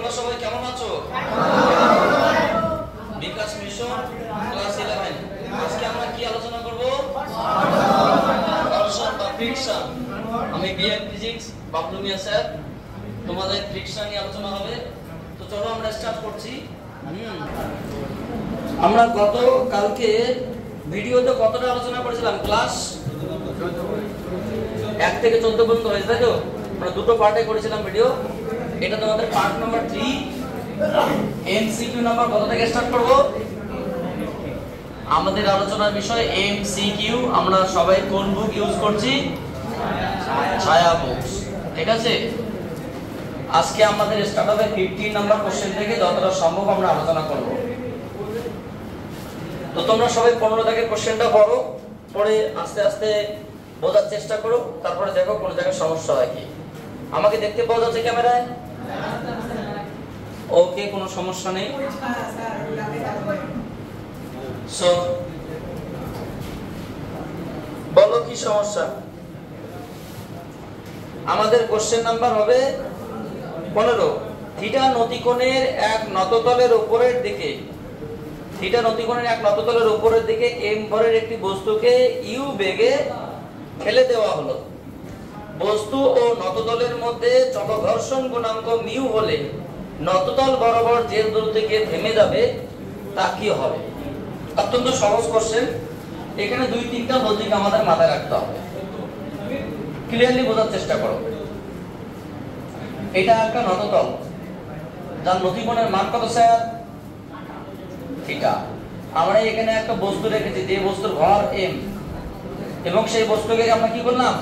তোমরা সবাই কেমন আছো? বিকাশ মিশন ক্লাস 11। আজকে আমরা কি আলোচনা করব? ঘর্ষণ বা ফ্রিকশন। আমি বিএম ফিজিক্স বাবলু মিয়া স্যার, তোমাদের ফ্রিকশন নিয়ে আলোচনা হবে। তো চলো আমরা স্টার্ট করছি। আমরা কালকে ভিডিওতে কতটা আলোচনা করেছিলাম? ক্লাস 1 থেকে 14 পর্যন্ত হয়েছে, তাই তো? আমরা দুটো পার্টে করেছিলাম ভিডিও। এটা তোমাদের পার্ট নাম্বার 3। এমসিকিউ নাম্বার কত থেকে স্টার্ট করব? আমাদের আলোচনার বিষয় এমসিকিউ। আমরা সবাই কোন বুক ইউজ করছি? ছায়া বুকস, ঠিক আছে? আজকে আমাদের স্টার্ট হবে 15 নাম্বার কোশ্চেন থেকে, যতটা সম্ভব আমরা আলোচনা করব। তো তোমরা সবাই 15 দাগের কোশ্চেনটা পড়ো, পড়ে আস্তে আস্তে বোঝার চেষ্টা করো, তারপরে দেখো কোন জায়গায় সমস্যা হয় কি। আমাকে দেখতে পাওয়া যাচ্ছে ক্যামেরায়? ওকে, কোনো সমস্যা নেই। সো বলো কি সমস্যা? আমাদের কোশ্চেন নাম্বার হবে 15। থিটা নতিকোণের এক নততলের উপরের দিকে, থিটা নতিকোণের এক নততলের উপরের দিকে m ভরের একটি বস্তুকে u বেগে ঠেলে দেওয়া হলো। বস্তু ও নততলের মধ্যে চলঘর্ষণ গুণাঙ্ক মিউ হলে নততল বরাবর যে দূরত্বে গিয়ে থেমে যাবে তা কি হবে? অত্যন্ত সহজ কোশ্চেন। এখানে 2-3টা লজিক আমাদের মাথায় রাখতে হবে। ক্লিয়ারলি বোঝার চেষ্টা করো। এটা একটা নততল, যার নতিকোণের মান কত স্যার? থিটা। আমরা এখানে একটা বস্তু রেখেছি, যে বস্তুর ভর m, এবং সেই বস্তুকে আমরা কি করলাম?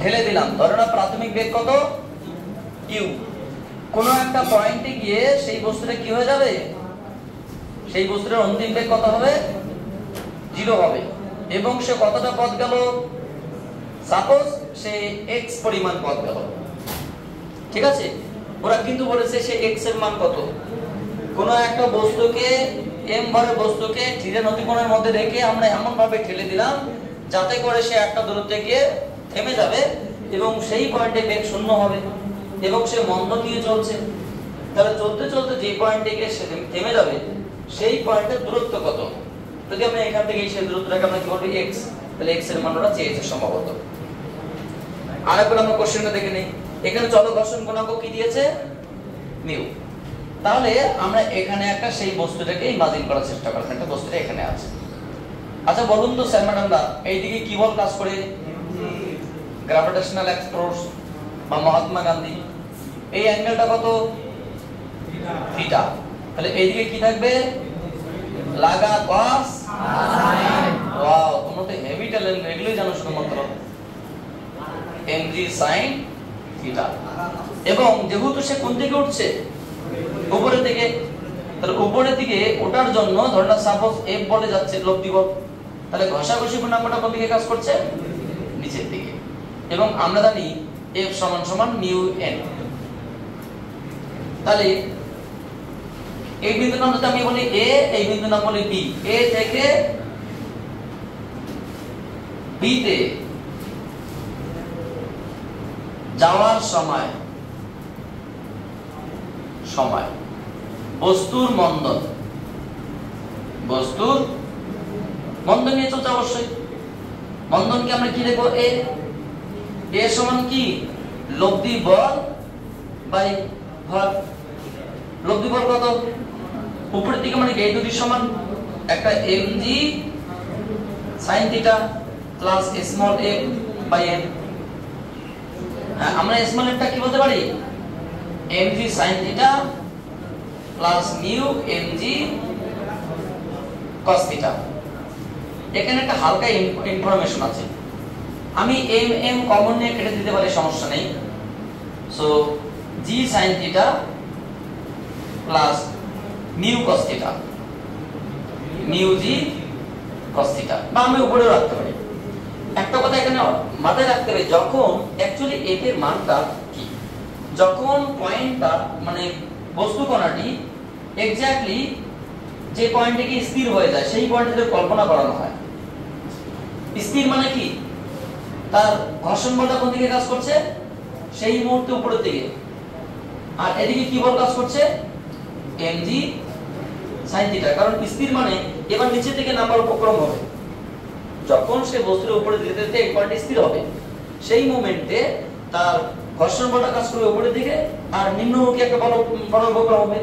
ঠেলে দিলাম। ধরো না প্রাথমিক বেগ কত? u। কোন একটা পয়েন্টে গিয়ে সেই বস্তুটা কি হয়ে যাবে? সেই বস্তুর অন্তিম বেগ কত হবে? 0 হবে। এবং সে কতটা পথ গেল? সাপোজ সে x পরিমাণ পথ গেল, ঠিক আছে? ওরা কিন্তু বলেছে সে x এর মান কত। কোন একটা বস্তুকে, m ভরের বস্তুকে থিটা নতিকোণের মধ্যে রেখে আমরা এমন ভাবে ঠেলে দিলাম যাতে করে সে একটা দূরত্বে গিয়ে থেমে যাবে, এবং সেই পয়েন্টে বেগ 0 হবে, এবং সে মন্দন নিয়ে চলছে। তাহলে চলতে চলতে যে পয়েন্টে গিয়ে সে থেমে যাবে সেই পয়েন্টের দূরত্ব কত? যদি আমরা এখান থেকে সেই দূরত্বটাকে আমরা কি বলবো? x। তাহলে x এর মান ওরা চেয়েছে সম্ভবত। আরেকবার আমরা কোশ্চেনটা দেখে নেই। এখানে চলঘর্ষণ গুণাঙ্ক কি দিয়েছে? মিউ। তাহলে আমরা এখানে একটা সেই বস্তুটাকে ইমাজিন করার চেষ্টা করব। একটা বস্তুটা এখানে আছে। আচ্ছা বলুন তো স্যার ম্যাডামরা, এইদিকে কি বল কাজ করে? গ্র্যাভিটেশনাল ফোর্স বা মহাত্মা গান্ধী। এই অ্যাঙ্গেলটা কত? থিটা। তাহলে এইদিকে কি থাকবে? লাগা cos sin। ওয়াও, তোমরা তো হেভি ট্যালেন্ট, এগুলোই জানো শুধুমাত্র। mg sin theta. এবং যেহেতু সে কোন দিকে উঠছে? উপরের দিকে। তাহলে উপরের দিকে ওঠার জন্য ধরুন না সাপোজ f বলে যাচ্ছে, লব্ধি বল। তাহলে ঘষাঘষি গুণাঙ্কটা কোন দিকে কাজ করছে? নিচের দিকে। এবং আমরা জানি f সমান সমান মিউ n। তাহলে এই বিন্দুর নাম যদি আমি বলি a, এই বিন্দুর নাম বলি b। a থেকে b তে যাওয়ার সময় বস্তুর মন্দন, বস্তুর মন্দন নিয়ে চলছে অবশ্যই। মন্দনকে আমরা কি লিখবো? a। a সমান কি? লব্ধি বল বাই ভর। লব্ধি বল কত? উপরের দিকে মানে এই দুটির সমান একটা mg sin theta plus small m by n। হ্যাঁ, আমরা স্মল m টা কি বলতে পারি? mg sin theta plus mu mg cos theta. এখানে একটা হালকা ইনফরমেশন আছে, আমি m কমন নিয়ে কেটে দিতে পারি, সমস্যা নেই। So g sin theta plus mu cos theta, mu g cos theta, বা আমি উপরেও রাখতে পারি। একটা কথা এখানে মাথায় রাখতে হবে, যখন অ্যাকচুয়ালি f এর মানটা কি, যখন পয়েন্টটা মানে বস্তু কণাটি এক্স্যাক্টলি যে পয়েন্টে গিয়ে স্থির হয়ে যায় সেই পয়েন্টে কল্পনা করানো হয়। স্থির মানে কি? তার ঘর্ষণ বলটা কোন দিকে কাজ করছে? সেই মুহূর্তে উপরের দিকে। আর এদিকে কি বল কাজ করছে mg sin থিটা, কারণ স্থির মানে এবার নিচে থেকে নাম্বার উপক্রম হবে, যখন সে বস্তুর উপরে যেতে যেতে এই পয়েন্টে স্থির হবে সেই মোমেন্টে তার ঘর্ষণ বলটা কাজ করবে উপরের দিকে আর নিম্নমুখী একটা বল উপক্রম হবে।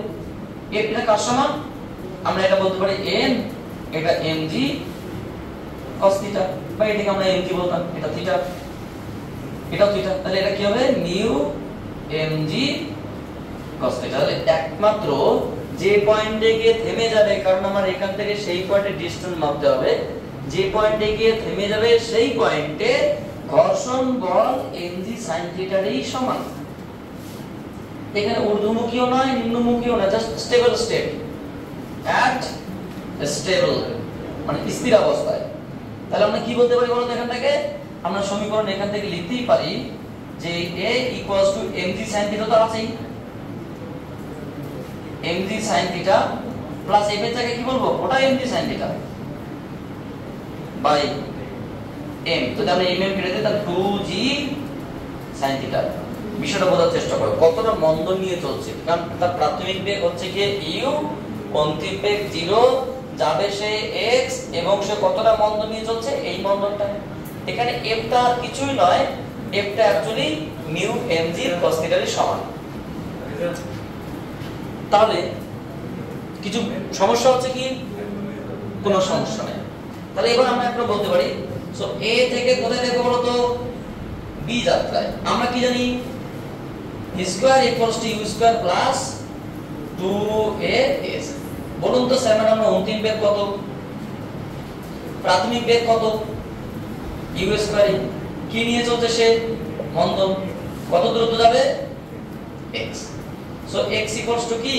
এটা কার সমান? আমরা এটা বলতে পারি m, এটা mg cos থিটা, বা এটাকে আমরা mg বলতাম, এটা থিটা, এটা থিটা, তাহলে এটা কি হবে মিউ mg cos থিটা। তাহলে একমাত্র যে পয়েন্টে গিয়ে থেমে যাবে, কারণ আমার এখান থেকে সেই পয়েন্টে ডিসটেন্স মাপতে হবে, যে পয়েন্টে গিয়ে থেমে যাবে সেই পয়েন্টে ঘর্ষণ বল mg sin থিটারই সমান। এখানে ঊর্ধ্বমুখীও নয় নিম্নমুখীও নয়, জাস্ট স্টেবল স্টেট, এট স্টেবল মানে স্থির অবস্থায়। তাহলে আমরা কি বলতে পারি বলো তো? এখানটাকে আমরা সমীকরণ এখান থেকে লিখতেই পারি যে a mg sin থিটা তো আছেই, mg sin theta plus f এর জায়গায় কি বলবো ওটা mg sin theta by m, তো আমরা m কেটে দিই, তাহলে 2g sin থিটা। বিষয়টা বোঝার চেষ্টা করো কতটা মন্দন নিয়ে চলছে, কারণ তার প্রাথমিক বেগ হচ্ছে কি u, অন্তিম বেগ 0, যাবে সে x, এবং সে কতটা মন্দন নিয়ে চলছে এই মন্দনটা। এখানে f টা কিছুই নয়, f টা অ্যাকচুয়ালি মিউ mg cos থিটার সমান। তাহলে কিছু সমস্যা হচ্ছে কি? কোনো সমস্যা নেই। তাহলে এবার আমরা একটা বলতে পারি, সো a থেকে কোথায় দেখো বলো তো? b যাত্রায় আমরা কি জানি square equals to u square plus 2as। বলুন তো স্যার আমরা অন্তিম বেগ কত, প্রাথমিক বেগ কত? u square. কি নিয়ে চলছে সে? মন্দন। কত দূরত্ব যাবে? x। So x equals to কি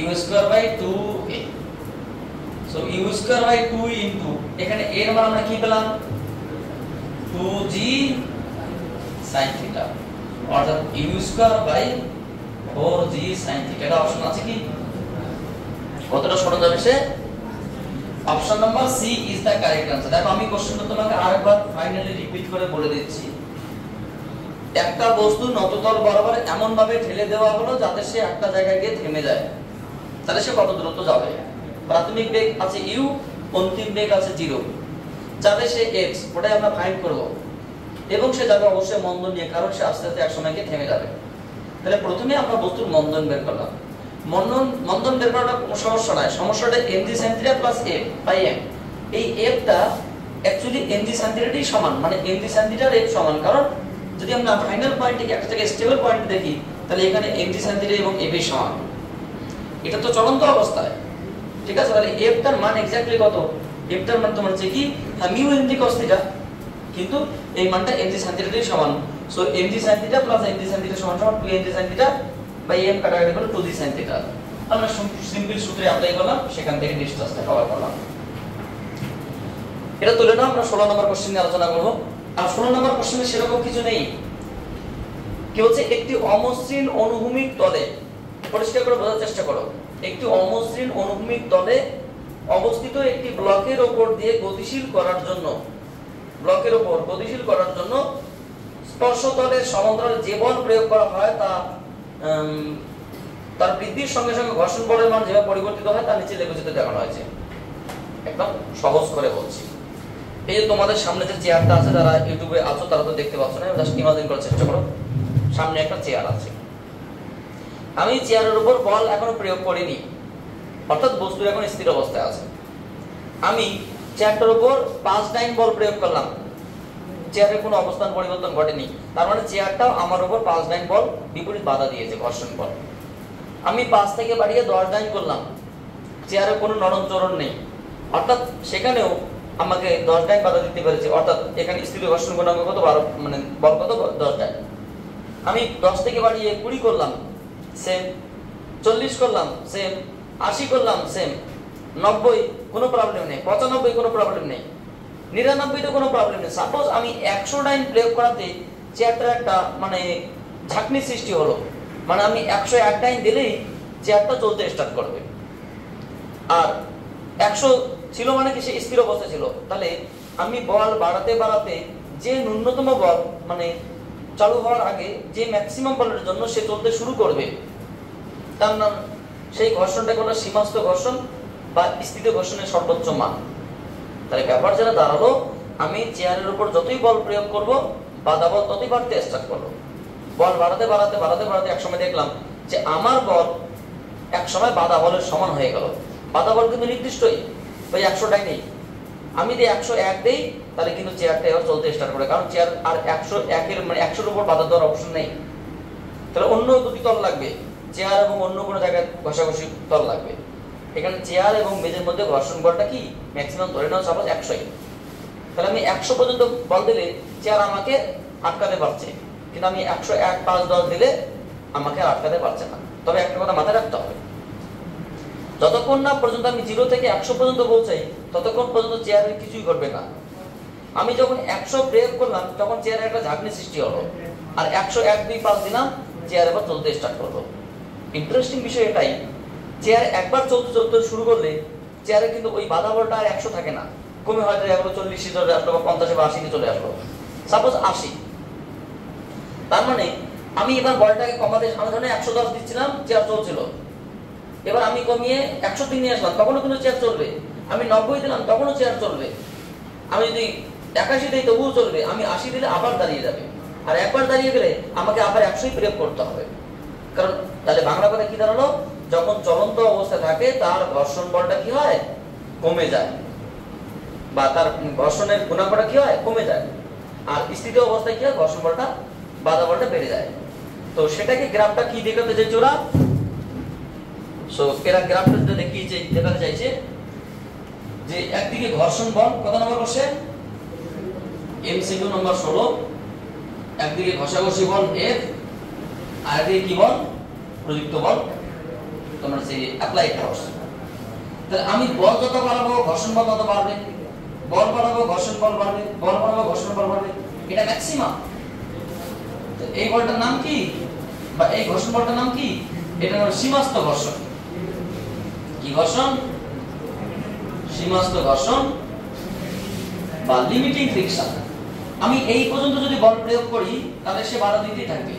u square by 2a। So u square by 2 into এখানে a এর মান আমরা কি পেলাম 2g sin থিটা, অর্থাৎ u স্কয়ার বাই 4g sin থিটা। এটা অপশন আছে কি? কতটা সরল যাবে সে? Option number C is the correct answer. দেখো আমি কোশ্চেনটা তোমাকে আরেকবার ফাইনালি রিপিট করে বলে দিচ্ছি। একটা বস্তু নততল বরাবর এমন ভাবে ঠেলে দেওয়া হলো যাতে সে একটা জায়গায় গিয়ে থেমে যায়, তাহলে সে কত দূরত্ব যাবে? প্রাথমিক বেগ আছে u, অন্তিম বেগ আছে 0, যাবে সে x, ওটাই আমরা ফাইন্ড করব, এবং সে যাবে অবশ্যই মন্দন নিয়ে, কারণ সে আস্তে আস্তে এক সময় গিয়ে থেমে যাবে। তাহলে প্রথমে আমরা বস্তুর মন্দন বের করলাম। মন্দন বের করাটা কোনো সমস্যা নয়, সমস্যাটা mg sin theta plus f by m। এই f টা অ্যাকচুয়ালি mg sin থিটারই সমান, মানে mg sin থিটার f সমান, কারণ যদি আমরা ফাইনাল পয়েন্টকে একটা জায়গায় স্টেবল পয়েন্ট দেখি তাহলে এখানে mg sin থিটা এবং f এর সমান। এটা তো চলন্ত অবস্থায়, ঠিক আছে? তাহলে f টার মান এক্স্যাক্টলি কত? f টার মান তোমার হচ্ছে কি মিউ mg cos থিটা, কিন্তু এই মানটা mg sin থিটারই সমান। So mg sin theta plus mg sin theta সমান 2mg sin theta by m কাটাকাটি করে 2g sin থিটা। আমরা সিম্পল সূত্রে অ্যাপ্লাই করলাম, সেখান থেকে ডিসটেন্সটা কভার করলাম। এটা তুলে নাও, আমরা 16 নম্বর কোশ্চেন নিয়ে আলোচনা করব। আর 16 নম্বর কোশ্চেনে সেরকম কিছু নেই, কি হচ্ছে একটি অমসৃণ অনুভূমিক তলে, পরিষ্কার করে বোঝার চেষ্টা করো, একটি অমসৃণ অনুভূমিক তলে অবস্থিত একটি ব্লকের উপর দিয়ে গতিশীল করার জন্য, ব্লকের উপর গতিশীল করার জন্য স্পর্শতলের সমান্তরালে যে বল প্রয়োগ করা হয় তার বৃদ্ধির সঙ্গে সঙ্গে ঘর্ষণ বলের মান যেভাবে পরিবর্তিত হয় তা নিচে লেখচিত্রে দেখানো হয়েছে। একদম সহজ করে বলছি। এই যে তোমাদের সামনে যে চেয়ারটা আছে, যারা ইউটিউবে আছো তারা তো দেখতে পাচ্ছ না, জাস্ট ইমাজিন করার চেষ্টা করো। সামনে একটা চেয়ার আছে, আমি চেয়ারের উপর বল এখনো প্রয়োগ করিনি, অর্থাৎ বস্তু এখন স্থির অবস্থায় আছে। আমি চেয়ারটার উপর 5 টাইম বল প্রয়োগ করলাম, চেয়ারের কোনো অবস্থান পরিবর্তন ঘটেনি, তার মানে চেয়ারটাও আমার উপর 5 টাইম বল বিপরীত বাধা দিয়েছে, ঘর্ষণ বল। আমি 5 থেকে বাড়িয়ে 10 টাইম করলাম, চেয়ারে কোনো নড়নচড়ন নেই, অর্থাৎ সেখানেও আমাকে 10 টাইম বাধা দিতে পেরেছে, অর্থাৎ এখানে স্থির ঘর্ষণ গুণাঙ্ক কত 12, মানে বল কত 10 টাইম। আমি 10 থেকে বাড়িয়ে 20 করলাম, সেম। 40 করলাম, সেম। 80 করলাম, সেম। 90 কোনো প্রবলেম নেই, 95 কোনো প্রবলেম নেই, 99 তো কোনো প্রবলেম নেই। সাপোজ আমি 100 টাইম প্রয়োগ করাতে চেয়ারটার একটা মানে ঝাঁকনি সৃষ্টি হলো, মানে আমি 101 টাইম দিলেই চেয়ারটা চলতে স্টার্ট করবে। আর 100 ছিল মানে কি সে স্থির অবস্থায় ছিল, তাহলে আমি বল বাড়াতে বাড়াতে যে ন্যূনতম বল মানে চালু হওয়ার আগে যে ম্যাক্সিমাম বলের জন্য সে চলতে শুরু করবে তার নাম, সেই ঘর্ষণটাকে বলা সীমাস্থ ঘর্ষণ বা স্থিত ঘর্ষণের সর্বোচ্চ মান। তাহলে ব্যাপার যেটা দাঁড়ালো, আমি চেয়ারের উপর যতই বল প্রয়োগ করব, বাধা বল ততই বাড়তে স্টার্ট করলো। বল বাড়াতে বাড়াতে বাড়াতে বাড়াতে একসময় দেখলাম যে আমার বল একসময় বাধা বলের সমান হয়ে গেল। বাধা বল কিন্তু নির্দিষ্টই, ওই 100টাই নেই। আমি যদি 101 দেই তাহলে কিন্তু চেয়ারটা এবার চলতে স্টার্ট করে, কারণ চেয়ার আর 101 মানে 100-এর উপর বাধা দেওয়ার অপশন নেই। তাহলে অন্য দুটি তল লাগবে, চেয়ার এবং অন্য কোনো জায়গায় ঘষাঘষি তল লাগবে। এখানে চেয়ার এবং মেজের মধ্যে ঘর্ষণ বলটা কি ম্যাক্সিমাম ধরে নাও সাপোজ 100। তাহলে আমি 100 পর্যন্ত বল দিলে চেয়ার আমাকে আটকাতে পারছে, কিন্তু আমি 101, 5, 10 দিলে আমাকে আটকাতে পারছে না। তবে একটা কথা মাথায় রাখতে হবে, যতক্ষণ না পর্যন্ত আমি 0 থেকে 100 পর্যন্ত পৌঁছাই ততক্ষণ পর্যন্ত চেয়ারের কিছুই ঘটবে না। আমি যখন 100 প্রয়োগ করলাম তখন চেয়ারের একটা ঝাঁকনি সৃষ্টি হলো, আর 101, 2, 5 দিলাম, চেয়ার এবার চলতে স্টার্ট করলো। ইন্টারেস্টিং বিষয় এটাই, চেয়ার একবার চলতে চলতে শুরু করলে চেয়ারে কিন্তু ওই বাধা বলটা আর 100 থাকে না, কমে হয়তো 40 চলে আসলো বা 50 বা 80 চলে আসলো, সাপোজ 80। তার মানে আমি এবার বলটাকে কমাতে, আমি ধরেন 110 দিচ্ছিলাম, চেয়ার চলছিল। এবার আমি কমিয়ে 103 নিয়ে আসলাম, তখনও কিন্তু চেয়ার চলবে। আমি 90 দিলাম, তখনও চেয়ার চলবে। আমি যদি 81 দিই তবুও চলবে। আমি 80 দিলে আবার দাঁড়িয়ে যাবে, আর একবার দাঁড়িয়ে গেলে আমাকে আবার 100ই প্রয়োগ করতে হবে। কারণ তাহলে বাংলা কথা কি দাঁড়ালো, যখন চলন্ত অবস্থায় থাকে তার ঘর্ষণ বলটা কি হয়, কমে যায়, বা তার ঘর্ষণের গুণাঙ্কটা কি হয়, কমে যায়। আর স্থিত অবস্থায় কি হয়, ঘর্ষণ বলটা, বাধা বলটা বেড়ে যায়। তো সেটাকে গ্রাফটা কি দেখাতে চাইছে ওরা, সো এরা গ্রাফটা দেখিয়েছে, দেখাতে চাইছে যে একদিকে ঘর্ষণ বল কত নম্বর কোশ্চেন, এমসিকিউ নম্বর 16, একদিকে ঘষাঘষি বল F, আর একদিকে কি বল, প্রযুক্ত বল, তোমরা সেই অ্যাপ্লাই ফোর্স। তাহলে আমি বল যত বাড়াবো ঘর্ষণ বল তত বাড়বে, বল বাড়াবো ঘর্ষণ বল বাড়বে, বল বাড়াবো ঘর্ষণ বল বাড়বে, এটা ম্যাক্সিমাম। তো এই বলটার নাম কি, বা এই ঘর্ষণ বলটার নাম কি, এটা হলো সীমাস্থ ঘর্ষণ। কি ঘর্ষণ, সীমাস্থ ঘর্ষণ বা লিমিটিং ফ্রিকশন। আমি এই পর্যন্ত যদি বল প্রয়োগ করি তাহলে সে বাধা দিতেই থাকবে,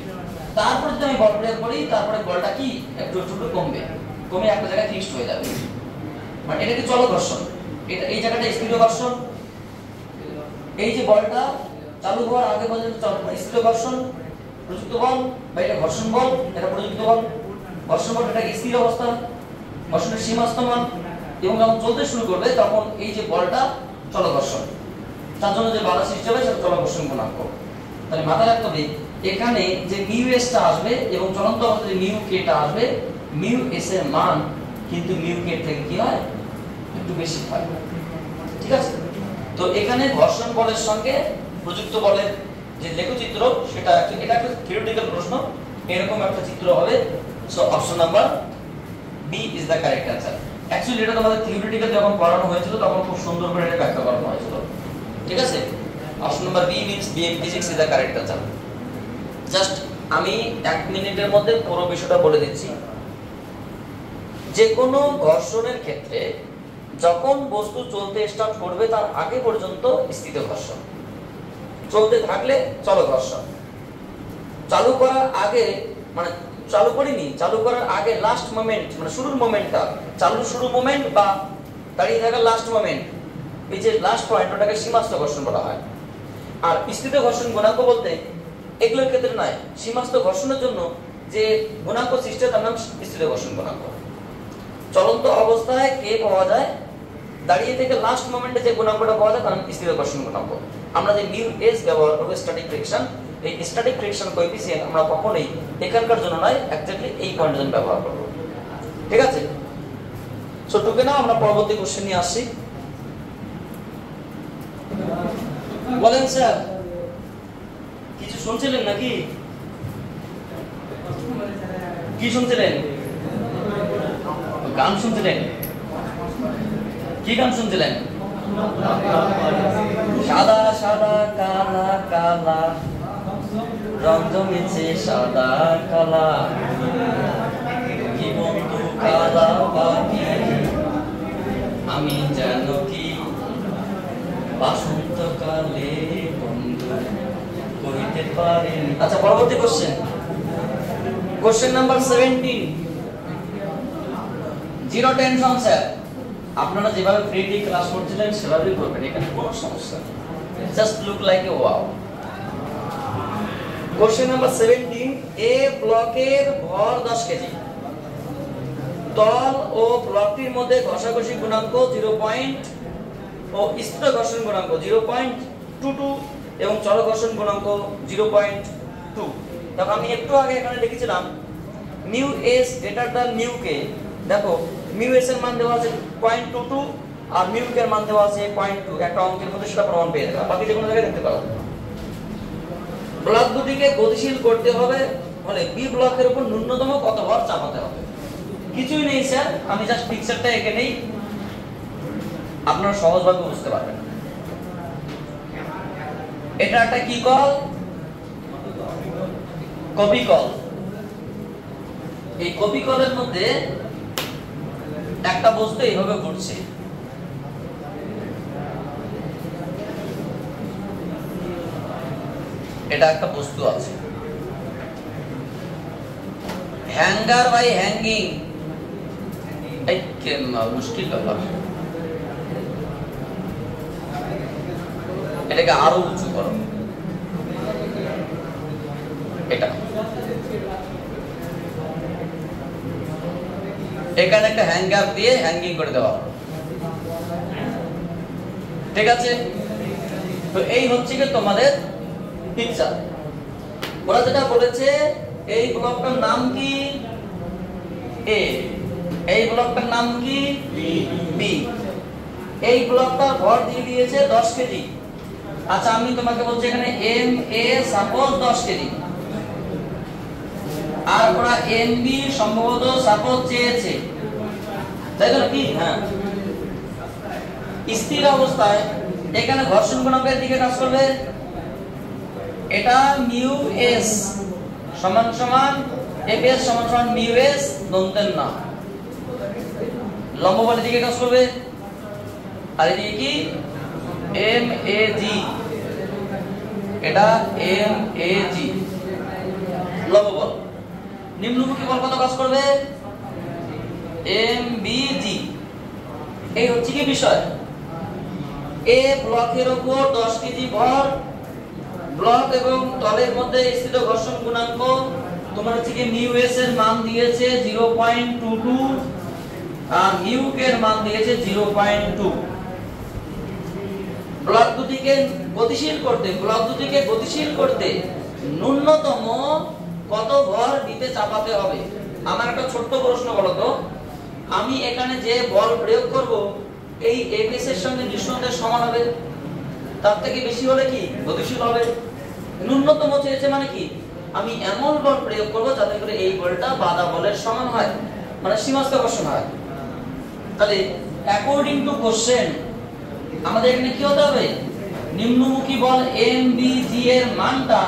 তারপর যদি আমি বল প্রয়োগ করি তারপরে বলটা কি একটু একটু কমবে, কমে একটা জায়গায় ফিক্সড হয়ে যাবে। মানে এটা কি চল ঘর্ষণ, এটা এই জায়গাটা স্থির ঘর্ষণ। এই যে বলটা চালু হওয়ার আগে পর্যন্ত স্থির ঘর্ষণ, প্রযুক্ত বল, বা এটা ঘর্ষণ বল, এটা প্রযুক্ত বল। ঘর্ষণ বল এটা স্থির অবস্থা, ঘর্ষণের সীমাস্থ মান, এবং যখন চলতে শুরু করবে তখন এই যে বলটা চল ঘর্ষণ, তার জন্য যে বাধা সৃষ্টি হবে সেটা চল ঘর্ষণ গুণাঙ্ক। তাহলে মাথায় রাখতে হবে এখানে যে মিউ এস টা আসবে এবং চলন্ত অবস্থায় যে মিউ কে টা আসবে, মিউ এস এর মান কিন্তু মিউ কে থেকে কি হয়, একটু বেশি হয়। ঠিক আছে, তো এখানে ঘর্ষণ বলের সঙ্গে প্রযুক্ত বলের যে লেখচিত্র সেটা এটা একটা থিওরিটিক্যাল প্রশ্ন, এরকম একটা চিত্র হবে। So option number B is the correct answer. Actually এটা তোমাদের থিওরিটিক্যাল যখন পড়ানো হয়েছিল তখন খুব সুন্দর করে এটা ব্যাখ্যা করানো হয়েছিল। ঠিক আছে, option number B means BM physics is the correct answer. Just আমি 1 মিনিটের মধ্যে পুরো বিষয়টা বলে দিচ্ছি। যে কোনো ঘর্ষণের ক্ষেত্রে যখন বস্তু চলতে স্টার্ট করবে তার আগে পর্যন্ত স্থিত ঘর্ষণ, চলতে থাকলে চল ঘর্ষণ, চালু করার আগে মানে চালু করিনি, চালু করার আগে লাস্ট মোমেন্ট মানে শুরুর মোমেন্টটা, চালু শুরু মোমেন্ট বা দাঁড়িয়ে থাকার লাস্ট মোমেন্ট, এই যে লাস্ট পয়েন্ট ওটাকে সীমাস্থ ঘর্ষণ বলা হয়। আর স্থিত ঘর্ষণ গুণাঙ্ক বলতে এগুলোর ক্ষেত্রে নয়, সীমাস্থ ঘর্ষণের জন্য যে গুণাঙ্ক সৃষ্টি হয় তার নাম স্থিত ঘর্ষণ গুণাঙ্ক। চলন্ত অবস্থায় কে পাওয়া যায়, দাঁড়িয়ে থেকে লাস্ট মোমেন্টে যে গুণাঙ্কটা পাওয়া যায় তার নাম স্থির ঘর্ষণ গুণাঙ্ক। আমরা যে মিউ এস ব্যবহার করব স্ট্যাটিক ফ্রিকশন, এই স্ট্যাটিক ফ্রিকশন কোএফিসিয়েন্ট আমরা কখনোই এখানকার জন্য নয়, এক্স্যাক্টলি এই পয়েন্টের জন্য ব্যবহার করব। ঠিক আছে, সো টুকে নাও, আমরা পরবর্তী কোশ্চেন নিয়ে আসছি। বলেন স্যার, কিছু শুনছিলেন নাকি? কি শুনছিলেন? গান শুনছিলেন? কি গান শুনছিলেন? সাদা সাদা কালা কালা রং জমেছে সাদা কালা, কি বন্ধু কালা পাখি আমি যেন কি বসন্তকালে বন্ধু কইতে পারেনি। আচ্ছা পরবর্তী question, question number 17। Zero tension sir, আপনারা যেভাবে ফ্রিলি ক্লাস করছিলেন সেভাবেই করবেন, এখানে কোনো সমস্যা নেই। Just look like a wow. Question number 17, এ ব্লকের ভর 10 কেজি, তল ও ব্লকটির মধ্যে ঘষাঘষি গুণাঙ্ক 0. ও স্থির ঘর্ষণ গুণাঙ্ক 0.22 এবং চল ঘর্ষণ গুণাঙ্ক 0.2। তখন আমি একটু আগে এখানে লিখেছিলাম mu s greater than mu k. দেখো মিউ এস এর মান দেওয়া আছে 0.22 আর মিউ কে এর মান দেওয়া আছে 0.2। একটা অঙ্কের মধ্যে সেটা প্রমাণ পেয়ে যাবে, বাকি যে কোনো জায়গায় দেখতে পারো। ব্লক দুটিকে গতিশীল করতে হবে হলে বি ব্লকের উপর ন্যূনতম কত ভর চাপাতে হবে? কিছুই নেই স্যার, আমি জাস্ট পিকচারটা এঁকে নেই, আপনারা সহজভাবে বুঝতে পারবেন। এটা একটা কি কল? Copy call. এই কপি কলের মধ্যে একটা বস্তু এইভাবে ঘুরছে, এটা একটা বস্তু আছে, হ্যাঙ্গার বাই হ্যাঙ্গিং। এই মুশকিল ব্যাপার, এটাকে আরো উঁচু করো। এটা এখানে একটা হ্যাঙ্গার দিয়ে হ্যাঙ্গিং করে দেওয়া, ঠিক আছে? তো এই হচ্ছে কি তোমাদের পিকচার। ওরা যেটা বলেছে এই ব্লকটার নাম কি এ, এই ব্লকটার নাম কি বি, এই ব্লকটার ভর দিয়ে দিয়েছে 10 কেজি। আচ্ছা আমি তোমাকে বলছি এখানে এম এ সাপোজ 10 কেজি, আর ওরা এম বি সম্ভবত সাপোজ চেয়েছে, তাই তো নাকি? হ্যাঁ, স্থির অবস্থায় এখানে ঘর্ষণ গুণাঙ্কের দিকে কাজ করবে। এটা মিউ এস সমান সমান এফ এস সমান সমান মিউ এস দন্তের না, লম্ব বলের দিকে কাজ করবে। আর এদিকে কি এম এ জি, এটা এম এ জি লম্ব বল। নিম্নমুখী বল কত কাজ করবে? এম বি জি। এই হচ্ছে কি বিষয়, এ ব্লকের উপর 10 কেজি ভর, ব্লক এবং তলের মধ্যে স্থিত ঘর্ষণ গুণাঙ্ক তোমার হচ্ছে কি মিউ এস এর মান দিয়েছে 0.22 আর মিউ কে এর মান দিয়েছে 0.2। ব্লক দুটিকে গতিশীল করতে ন্যূনতম কত ভর দিতে চাপাতে হবে? আমার একটা ছোট্ট প্রশ্ন বলো তো, আমি এখানে যে বল প্রয়োগ করব এই এফএস এর সঙ্গে নিঃসন্দেহে সমান হবে, তার থেকে বেশি হলে কি গতিশীল হবে। ন্যূনতম চেয়েছে মানে কি, আমি এমন বল প্রয়োগ করব যাতে করে এই বলটা বাধা বলের সমান হয়, মানে সীমাস্থ ঘর্ষণ হয়। তাহলে অ্যাকর্ডিং টু কোশ্চেন আমাদের এখানে কি হতে হবে? নিম্নমুখী বল এম বি জি এর মানটা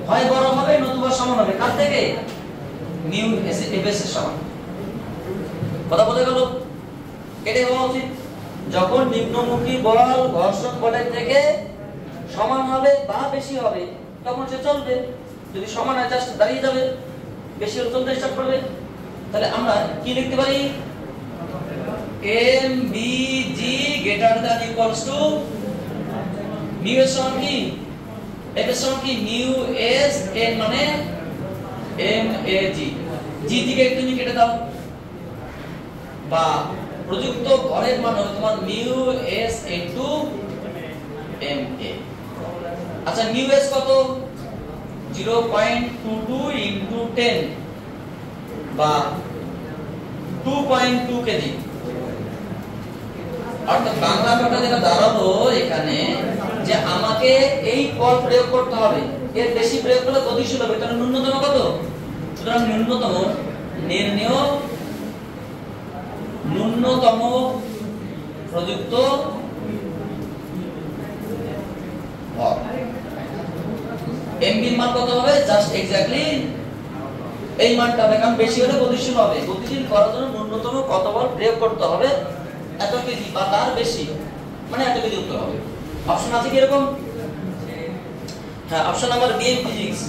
হয় বড় হবে নতুবা সমান হবে কার থেকে? মিউ এস এফ এস এর সমান। কথা বলে গেল, এটাই হওয়া উচিত। যখন নিম্নমুখী বল ঘর্ষণ বলের থেকে সমান হবে বা বেশি হবে তখন সে চলবে, যদি সমান হয় জাস্ট দাঁড়িয়ে যাবে, বেশি হলে চলতে স্টার্ট করবে। তাহলে আমরা কি লিখতে পারি? M B G greater than equals to mu এর সমান কি এফ এর সমান কি মিউ এস এন মানে এম এ জি, জি থেকে তুমি কেটে দাও, বা প্রযুক্ত ভরের মান হবে তোমার mu S into M A. আচ্ছা মিউ এস কত? 0.22 ইনটু 10 বা 2.2 কেজি। অর্থাৎ বাংলা কথা যেটা দাঁড়ালো এখানে যে আমাকে এই বল প্রয়োগ করতে হবে, এর বেশি প্রয়োগ করলে গতিশীল হবে, তাহলে ন্যূনতম কত? সুতরাং ন্যূনতম প্রযুক্ত ভর এমবি মান কত হবে? জাস্ট এক্স্যাক্টলি এই মানটা হবে, কারণ বেশি হলে গতিশীল হবে। গতিশীল করার জন্য ন্যূনতম কত বল প্রয়োগ করতে হবে? এত কেজি বা তার বেশি, মানে এত কেজি উত্তর হবে। অপশন আছে কি এরকম? হ্যাঁ, option number B in physics,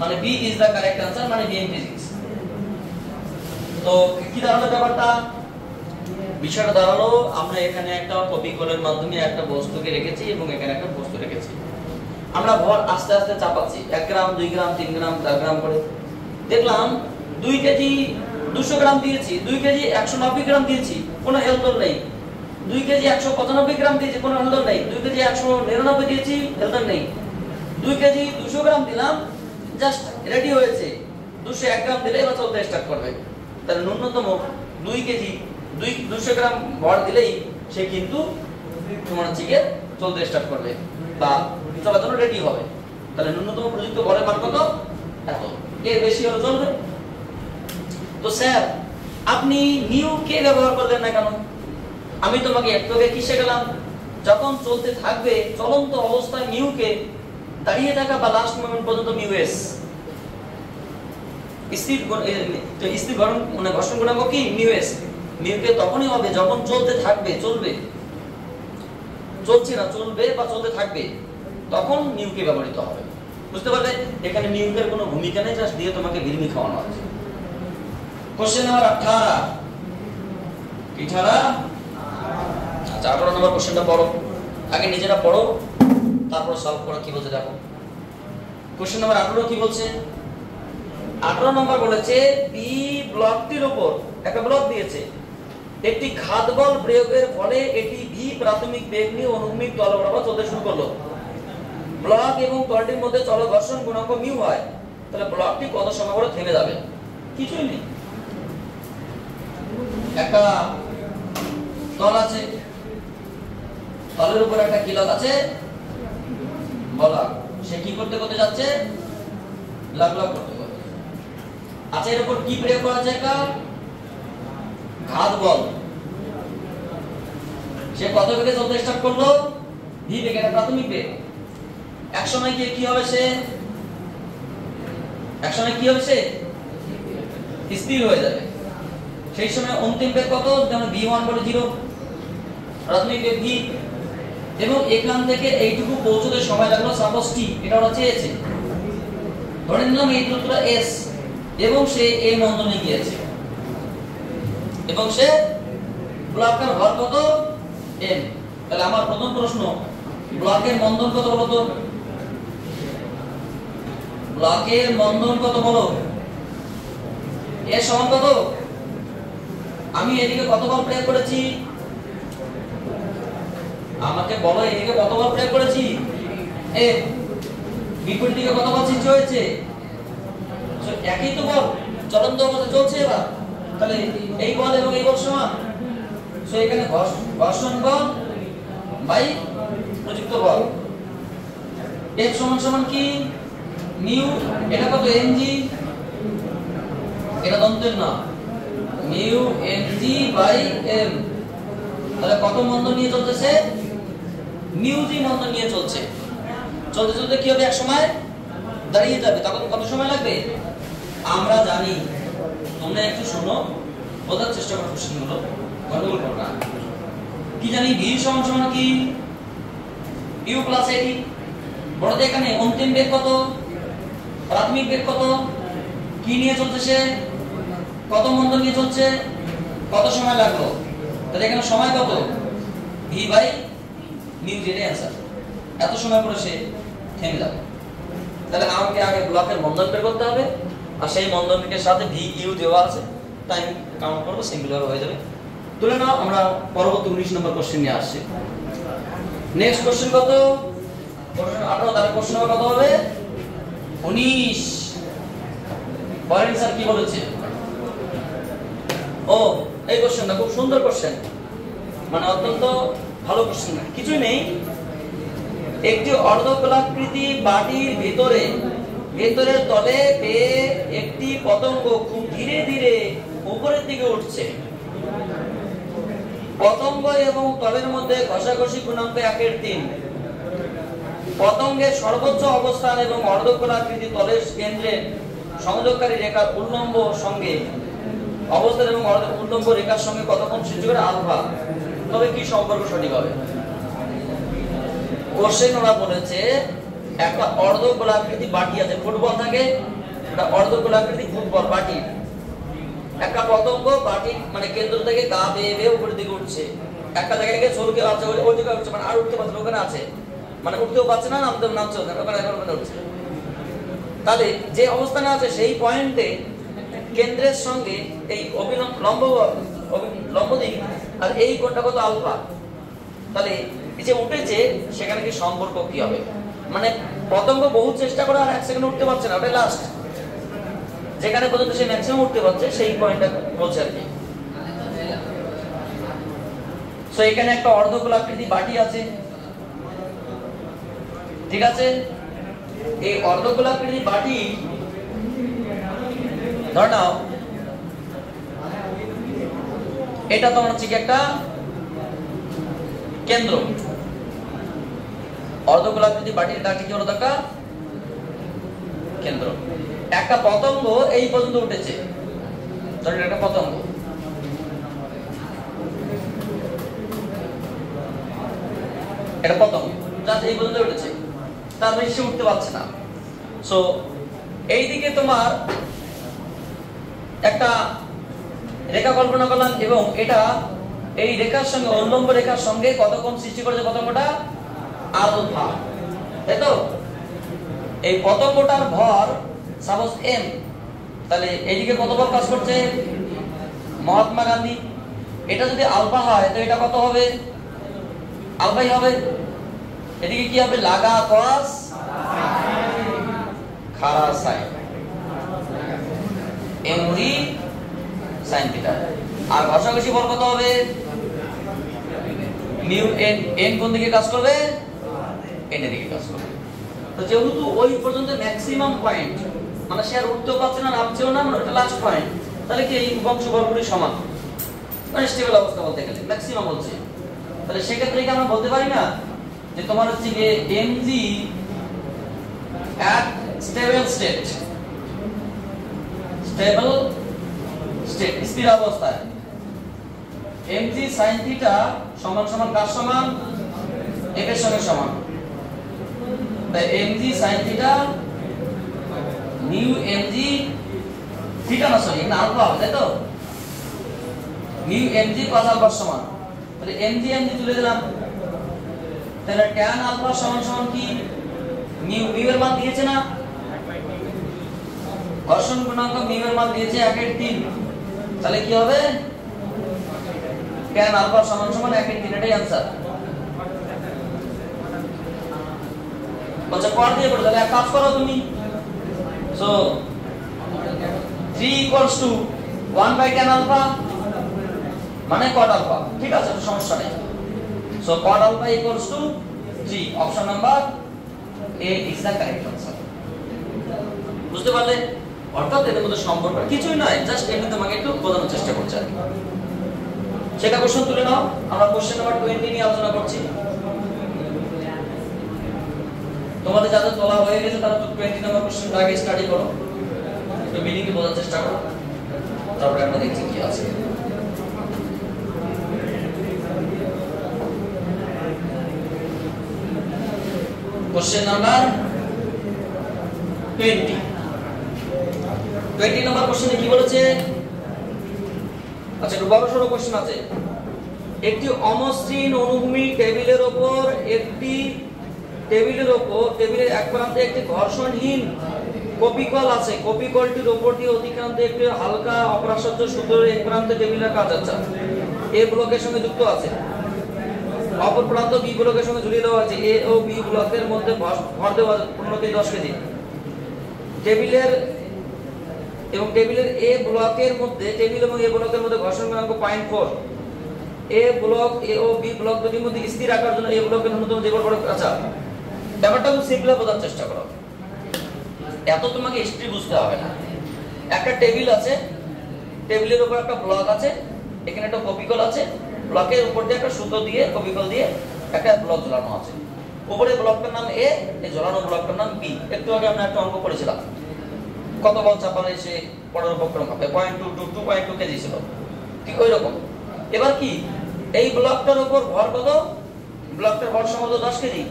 মানে B is the correct answer, মানে বি ইন ফিজিক্স। তো কি দাঁড়ালো ব্যাপারটা? বিষয়টা দাঁড়ালো আমরা এখানে একটা কপি কলের মাধ্যমে একটা বস্তুকে রেখেছি এবং এখানে একটা বস্তু রেখেছি। আমরা ভর আস্তে আস্তে চাপাচ্ছি, 1 গ্রাম 2 গ্রাম 3 গ্রাম 4 গ্রাম করে। দেখলাম 2 কেজি 200 গ্রাম দিয়েছি, 2 কেজি 190 গ্রাম দিয়েছি, কোনো হেলদোল নেই। 2 কেজি 195 গ্রাম দিয়েছি, কোনো হেলদোল নেই। 2 কেজি 199 দিয়েছি, হেলদোল নেই। 2 কেজি 200 গ্রাম দিলাম, জাস্ট রেডি হয়েছে। 201 গ্রাম দিলে এবার চলতে স্টার্ট করবে। তাহলে ন্যূনতম 2 কেজি 200 গ্রাম ভর দিলেই সে কিন্তু তোমার চিকে চলতে স্টার্ট করবে বা চলার জন্য রেডি হবে। তাহলে ন্যূনতম প্রযুক্ত ভরের মান কত? এত। এর বেশি হলে চলবে। তো স্যার আপনি নিউ কে ব্যবহার করলেন না কেন? আমি তোমাকে একটু আগে কি শেখালাম? যখন চলতে থাকবে চলন্ত অবস্থায় মিউ কে, দাঁড়িয়ে থাকা বা লাস্ট মোমেন্ট পর্যন্ত মিউ এস। স্থির ঘর্ষণ গুণাঙ্ক কি? Mu S. মিউ কে তখনই হবে যখন চলতে থাকবে, চলবে, চলছে না, চলবে বা চলতে থাকবে, তখন মিউ কে ব্যবহৃত হবে। বুঝতে পারলে এখানে মিউ এর কোনো ভূমিকা নেই, জাস্ট দিয়ে তোমাকে বিরমি খাওয়ানো আছে। Question number 18। কি 18? আচ্ছা 18 নম্বর কোশ্চেনটা পড়ো। আগে নিজেরা পড়ো, তারপর সলভ করো কি বলছে দেখো। কোশ্চেন নাম্বার 18 কি বলছে? 18 নম্বর বলেছে বি ব্লকটির উপর একটা ব্লক দিয়েছে, একটি ঘাত বল প্রয়োগের ফলে এটি ভি প্রাথমিক বেগ নিয়ে অনুভূমিক তল বরাবর চলতে শুরু করলো। ব্লক এবং তলটির মধ্যে চল ঘর্ষণ গুণাঙ্ক মিউ হয়, তাহলে ব্লকটি কত সময় পরে থেমে যাবে? কিছুই নেই। একটা তল আছে, তলের উপর একটা কিলক আছে, বলক, সে কি করতে করতে যাচ্ছে? লাগ লাগ করতে করতে। আচ্ছা এর উপর কি প্রয়োগ করা যায়? ঘাত বল। সে কত বেগে চলতে স্টার্ট করলো? ভি বেগে, এটা প্রাথমিক বেগ। এক সময় গিয়ে কি হবে? সে এক সময় কি হবে? সে স্থির হয়ে যাবে। সেই সময় অন্তিম বেগ কত? যেমন v1 বলে 0, প্রাথমিক বেগ v, এবং এখান থেকে এইটুকু পৌঁছতে সময় লাগলো সাপোজ t, এটা ওরা চেয়েছে। ধরে নিলাম এই দূরত্বটা s এবং সে এই মন্দনে গিয়েছে এবং সে ব্লকের ভর কত? m। তাহলে আমার প্রথম প্রশ্ন, ব্লকের মন্দন কত বলো তো? ব্লকের মন্দন কত বলো? এর সমান কত? আমি এদিকে কত বল প্রয়োগ করেছি? আমাকে বলো এদিকে কত বল প্রয়োগ করেছি? এ বিপরীত দিকে কত বল সৃষ্টি হয়েছে? একই তো বল চলন্ত অবস্থায় চলছে এবার। তাহলে এই বল এবং এই বল সমান। সো এখানে ঘর্ষণ বল বাই প্রযুক্ত বল। F সমান সমান কি? মিউ, এটা কত? mg, এটা দন্তের না, মিউ mg বাই m। তাহলে কত মন্দন নিয়ে চলতেছে? মিউ জি মন্দন নিয়ে চলছে। চলতে চলতে কি হবে? এক সময় দাঁড়িয়ে যাবে। তখন কত সময় লাগবে? আমরা জানি, তোমরা একটু শোনো, বোঝার চেষ্টা করো প্রশ্নগুলো, গন্ডগোল করো না। কি জানি? ভি সমান সমান কি? ইউ প্লাস এটি। বড়দের এখানে অন্তিম বেগ কত? প্রাথমিক বেগ কত? কি নিয়ে চলছে সে? কত মন্দন নিয়ে চলছে? কত সময় লাগলো? তাহলে এখানে সময় কত? ভি বাই মিউ, যেটাই অ্যান্সার। এত সময় পরে সে থেমে যাবে। তাহলে আমাকে আগে ব্লকের মন্দন বের করতে হবে, আর সেই মন্দনের সাথে ভি ইউ দেওয়া আছে, টাইম কাউন্ট করবো, সিঙ্গুলার হয়ে যাবে। তুলে নাও, আমরা পরবর্তী 19 নম্বর কোশ্চেন নিয়ে আসছি। নেক্সট কোশ্চেন কত? 18। তাহলে কোশ্চেন নম্বর কত হবে? 19। বলেন স্যার কি বলেছে? ও এই কোশ্চেনটা খুব সুন্দর কোশ্চেন, মানে অত্যন্ত ভালো কোশ্চেন। কিছুই নেই, একটি অর্ধগোলাকৃতি বাটির ভেতরের তলে পেয়ে একটি পতঙ্গ খুব ধীরে ধীরে উপরের দিকে উঠছে। পতঙ্গ এবং তলের মধ্যে ঘষাঘষি গুণাঙ্ক 1/3। পতঙ্গের সর্বোচ্চ অবস্থান এবং অর্ধগোলাকৃতি তলের কেন্দ্রের সংযোগকারী রেখার উল্লম্ব সঙ্গে অবস্থান এবং উল্লম্ব রেখার সঙ্গে কত কোণ সৃষ্টি করে? আলফা। তবে কি সম্পর্ক সঠিক হবে? কোশ্চেন ওরা বলেছে একটা অর্ধগোলাকৃতি বাটি আছে, ফুটবল থাকে, একটা অর্ধগোলাকৃতি ফুটবল বাটি, একটা পতঙ্গ বাটি মানে কেন্দ্র থেকে গা বেয়ে বেয়ে উপরের দিকে উঠছে, একটা জায়গায় গিয়ে ছলকে আছে, ওই দিকে উঠছে, মানে আর উঠতে পারছে না, ওখানে আছে, মানে উঠতেও পারছে না, নামছে ওখানে উঠছে। তাহলে যে অবস্থানে আছে সেই পয়েন্টে কেন্দ্রের সঙ্গে এই লম্ব দিক আর এই কোণটা কত আলফা, তাহলে যে উঠেছে সেখানে কি সম্পর্ক কি হবে? মানে পতঙ্গ বহু চেষ্টা করে আর 1 সেকেন্ড উঠতে পারছে না, ওটা লাস্ট, যেখানে পর্যন্ত সে ম্যাক্সিমাম উঠতে পারছে সেই পয়েন্টটা বলছে আর কি। সো এখানে একটা অর্ধগোলাকৃতি বাটি আছে, ঠিক আছে? এই অর্ধগোলাকৃতি বাটি ধর নাও এটা তোমার হচ্ছে কি একটা কেন্দ্র, অর্ধগোলাকৃতি বাটির গাটি কি হলো একটা কেন্দ্র। একটা পতঙ্গ এই পর্যন্ত উঠেছে, ধরেন একটা পতঙ্গ, এটা পতঙ্গ জাস্ট এই পর্যন্ত উঠেছে, তার বেশি উঠতে পারছে না। সো এইদিকে তোমার একটা রেখা কল্পনা করলাম এবং এটা এই রেখার সঙ্গে উল্লম্ব রেখার সঙ্গে কত কোণ সৃষ্টি করেছে পতঙ্গটা? আলফা, তাই তো? এই পতঙ্গটার ভর সাপোজ m, তাহলে এইদিকে কত বল কাজ করছে? মহাত্মা গান্ধী। এটা যদি আলফা হয় তো এটা কত হবে? আলফাই হবে। এদিকে কি হবে? লাগা cos খাড়া sin md sin থিটা। আর ঘর্ষণ বল কত হবে? মিউ n, n কোন দিকে কাজ করবে? n এর দিকে কাজ করবে। তো যেহেতু ওই পর্যন্ত ম্যাক্সিমাম পয়েন্ট, মানে সে আর উঠতেও পারছে না, নামছেও না, মানে ওটা লাস্ট পয়েন্ট, তাহলে কি এই উপাংশ বলগুলি সমান, মানে স্টেবল অবস্থা বলতে গেলে ম্যাক্সিমাম বলছে। তাহলে সেক্ষেত্রে কি আমরা বলতে পারি না যে তোমার হচ্ছে যে mg at stable state, stable state স্থির অবস্থায় mg sin থিটা সমান সমান কার সমান? f এর সঙ্গে সমান। তাই mg sin theta new mg theta না সরি না আলফা হবে, তাই তো? নিউ mg cos আলফা সমান, তাহলে mg তুলে দিলাম, তাহলে tan আলফা সমান সমান কি? মিউ এর মান দিয়েছে না, ঘর্ষণ গুণাঙ্ক মিউ এর মান দিয়েছে 1/3, তাহলে কি হবে? tan আলফা সমান সমান 1/3, এটাই आंसर। আচ্ছা পড় দিয়ে পড়ো, তাহলে এক কাজ করো তুমি। সো 3 = 1/tan আলফা মানে cot আলফা, ঠিক আছে, সমস্যা নেই। So cot alpha = 3, option number A is the correct answer. বুঝতে পারলে? অর্থাৎ এর মধ্যে সম্পর্ক কিছুই নয়, জাস্ট এখানে তোমাকে একটু বোঝানোর চেষ্টা করছি আর কি। সেটা কোশ্চেন তুলে নাও, আমরা কোশ্চেন নাম্বার 20 নিয়ে আলোচনা করছি। তোমাদের যাদের তোলা হয়ে গেছে তারা 20 নাম্বার কোশ্চেনটা আগে স্টাডি করো, একটু মিনিংকে বোঝার চেষ্টা করো, তারপরে আমরা দেখছি কি আছে। কোশ্চেন নাম্বার 20 নাম্বার কোশ্চেনে কি বলেছে? আচ্ছা একটু বড় সরো কোশ্চেন আছে। একটি অমসৃণ অনুভূমিক টেবিলের উপর টেবিলের এক প্রান্তে একটি ঘর্ষণহীন কপিকল আছে, কপিকলটির উপর দিয়ে অতিক্রান্তে একটি হালকা অপ্রাসজ্য সূত্রের এক প্রান্তে টেবিলের কাজ আছে, এ ব্লকের সঙ্গে যুক্ত আছে, অপর প্রান্ত বি ব্লকের সঙ্গে ঝুলিয়ে দেওয়া আছে, এ ও বি ব্লকের মধ্যে ভর দেওয়া 15 কেজি। টেবিলের এ ব্লকের মধ্যে টেবিল এবং এ ব্লকের মধ্যে ঘর্ষণ গুণাঙ্ক 0.4। এ ব্লক এ ও বি ব্লক দুটির মধ্যে স্থির রাখার জন্য এ ব্লকের ন্যূনতম যে বল। আচ্ছা ব্যাপারটা খুব সিম্পল বোঝার চেষ্টা করো, এত তোমাকে হিস্ট্রি বুঝতে হবে না। একটা টেবিল আছে, টেবিলের উপর একটা ব্লক আছে, এখানে একটা কপিকল আছে, ব্লকের উপর দিয়ে একটা সুতো দিয়ে কপিকল দিয়ে একটা ব্লক ঝোলানো আছে, উপরে ব্লকটার নাম এ, এই ঝোলানো ব্লকটার নাম বি। একটু আগে আমরা একটা অঙ্ক করেছিলাম, কত বল চাপালে সে পড়ার উপক্রম হবে, 2.2 কেজি ছিল, ঠিক ওই রকম। এবার কি এই ব্লকটার উপর ভর কত? ব্লকটার ভর সমান 10 কেজি,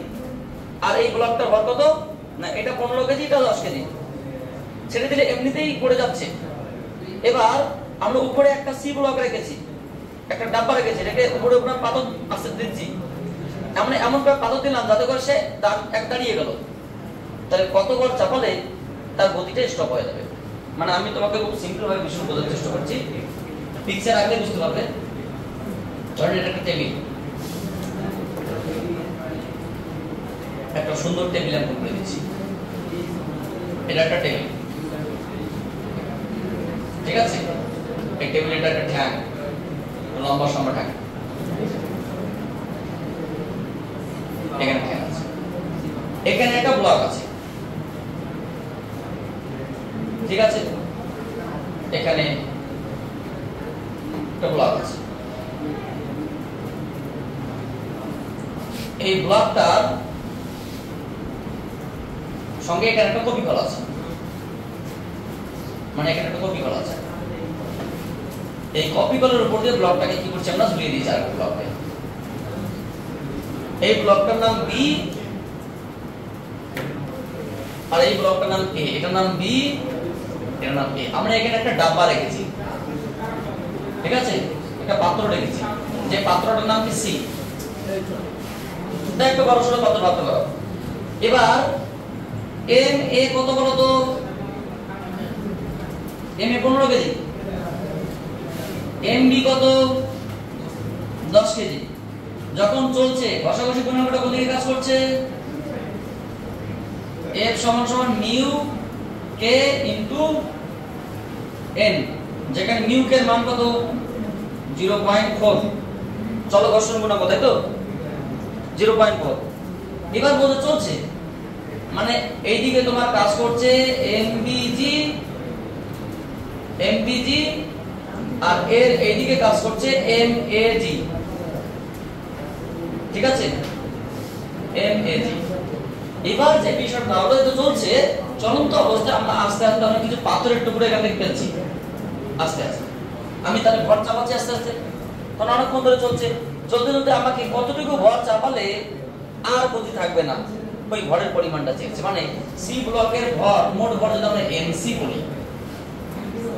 আর এই ব্লকটার ভর কত? না এটা 15 কেজি, এটা 10 কেজি, ছেড়ে দিলে এমনিতেই পড়ে যাচ্ছে। এবার আমরা উপরে একটা সি ব্লক রেখেছি, একটা ডাব্বা রেখেছি, রেখে উপরে উপরে পাথর আস্তে দিচ্ছি। আমরা এমন করে পাথর দিলাম যাতে করে সে দাঁড়িয়ে গেল। তাহলে কতবার চাপালে তার গতিটা স্টপ হয়ে যাবে। মানে আমি তোমাকে খুব সিম্পল ভাবে বিষয় বোঝার চেষ্টা করছি, পিকচার আগে বুঝতে পারবে। ধরেন এটা একটা টেবিল, একটা সুন্দর টেবিল আমি করে দিচ্ছি। এটা একটা টেবিল, ঠিক আছে? এই টেবিলটা একটা ঠ্যাং, লম্বা সম্ভব ঠ্যাং, এখানে ঠ্যাং আছে, এখানে একটা ব্লক আছে, ঠিক আছে? এখানে একটা ব্লক আছে। এই ব্লকটার সঙ্গে এখানে একটা কপি কল আছে, মানে এখানে একটা কপি কল আছে। এই কপি কলের উপর দিয়ে ব্লকটাকে কি করছি আমরা, ঝুলিয়ে দিয়েছি আরেকটা ব্লকে। এই ব্লকটার নাম বি আর এই ব্লকটার নাম এ, এটার নাম বি, এটার নাম এ। আমরা এখানে একটা ডাব্বা রেখেছি, ঠিক আছে? একটা পাত্র রেখেছি, যে পাত্রটার নাম কি সি। একটু বড় সড়ো পাত্র ভাবতে পারো। এবার এম এ কত বলো তো? M A 15 KG, M B কত? 10 কেজি। যখন চলছে ঘষাঘষি গুণাঙ্কটা কোন দিকে কাজ করছে? F সমান সমান মিউ কে ইনটু n, যেখানে মিউ কে এর মান কত? 0.4। চলো ঘর্ষণ গুণাঙ্ক, তাই তো? 0.4। এবার বলতে চলছে, মানে এইদিকে তোমার কাজ করছে এমবিজি আর এর এইদিকে কাজ করছে এমএজি, ঠিক আছে? এমএজি। এবার যে বিষয়টা হলো, এটা চলছে চলন্ত অবস্থায়, আমরা আস্তে আস্তে অনেক কিছু পাথরের টুকরো এখান থেকে ফেলছি আস্তে আস্তে। আমি তাহলে ভর চাপাচ্ছি আস্তে আস্তে, কারণ অনেকক্ষণ ধরে চলছে। চলতে চলতে আমাকে কতটুকু ভর চাপালে আর গতি থাকবে না, ওই ভরের পরিমাণটা চেয়েছে। মানে সি ব্লকের ভর, মোট ভর যদি আমরা এমসি বলি,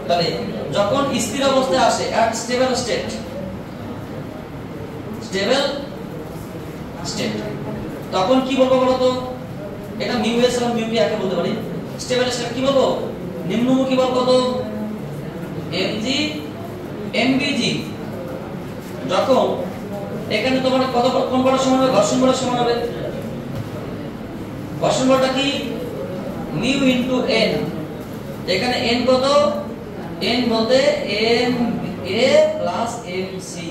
তাহলে যখন স্থির অবস্থায় আসে, এট স্টেবল স্টেট, তখন কি বলবো বলতো? এটা মিউ এস এবং মিউ পি একে বলতে পারি। স্টেবল স্টেট কি বলবো? নিম্নমুখী বল কত? এমজি এমবিজি। যখন এখানে তোমার কত কোন বলের সমান হবে? ঘর্ষণ বলের সমান হবে। ঘর্ষণ বলটা কি? Mu into N. এখানে এন কত? এন বলতে M A plus M C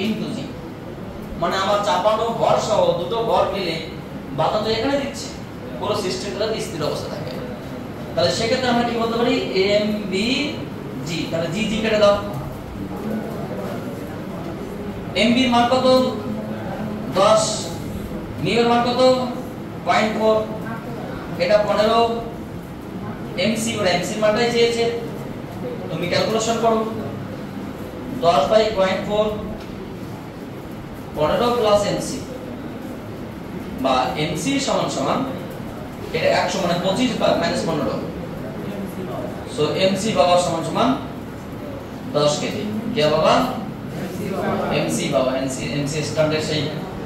into জি। মানে আমার চাপানো ভর সহ দুটো ভর মিলে বাধা তো এখানে দিচ্ছে, পুরো সিস্টেমটা স্থির অবস্থা থাকে। তাহলে সেক্ষেত্রে আমরা কি বলতে পারি? এম বি জি। তাহলে জি জি কেটে দাও। এম বি এর মান কত? 10। মিউ এর মান কত? 0.4। এটা 15। এমসি ওর এমসি মানটাই চেয়েছে, তুমি ক্যালকুলেশন করো। 10/0.4 15 প্লাস এমসি, বা এমসি সমান সমান এটা 100 মানে 25 মাইনাস 15। সো এমসি বাবা সমান সমান 10 কেজি। কে বাবা? एमसी बाबा। एमसी स्टैंडार्ड সেই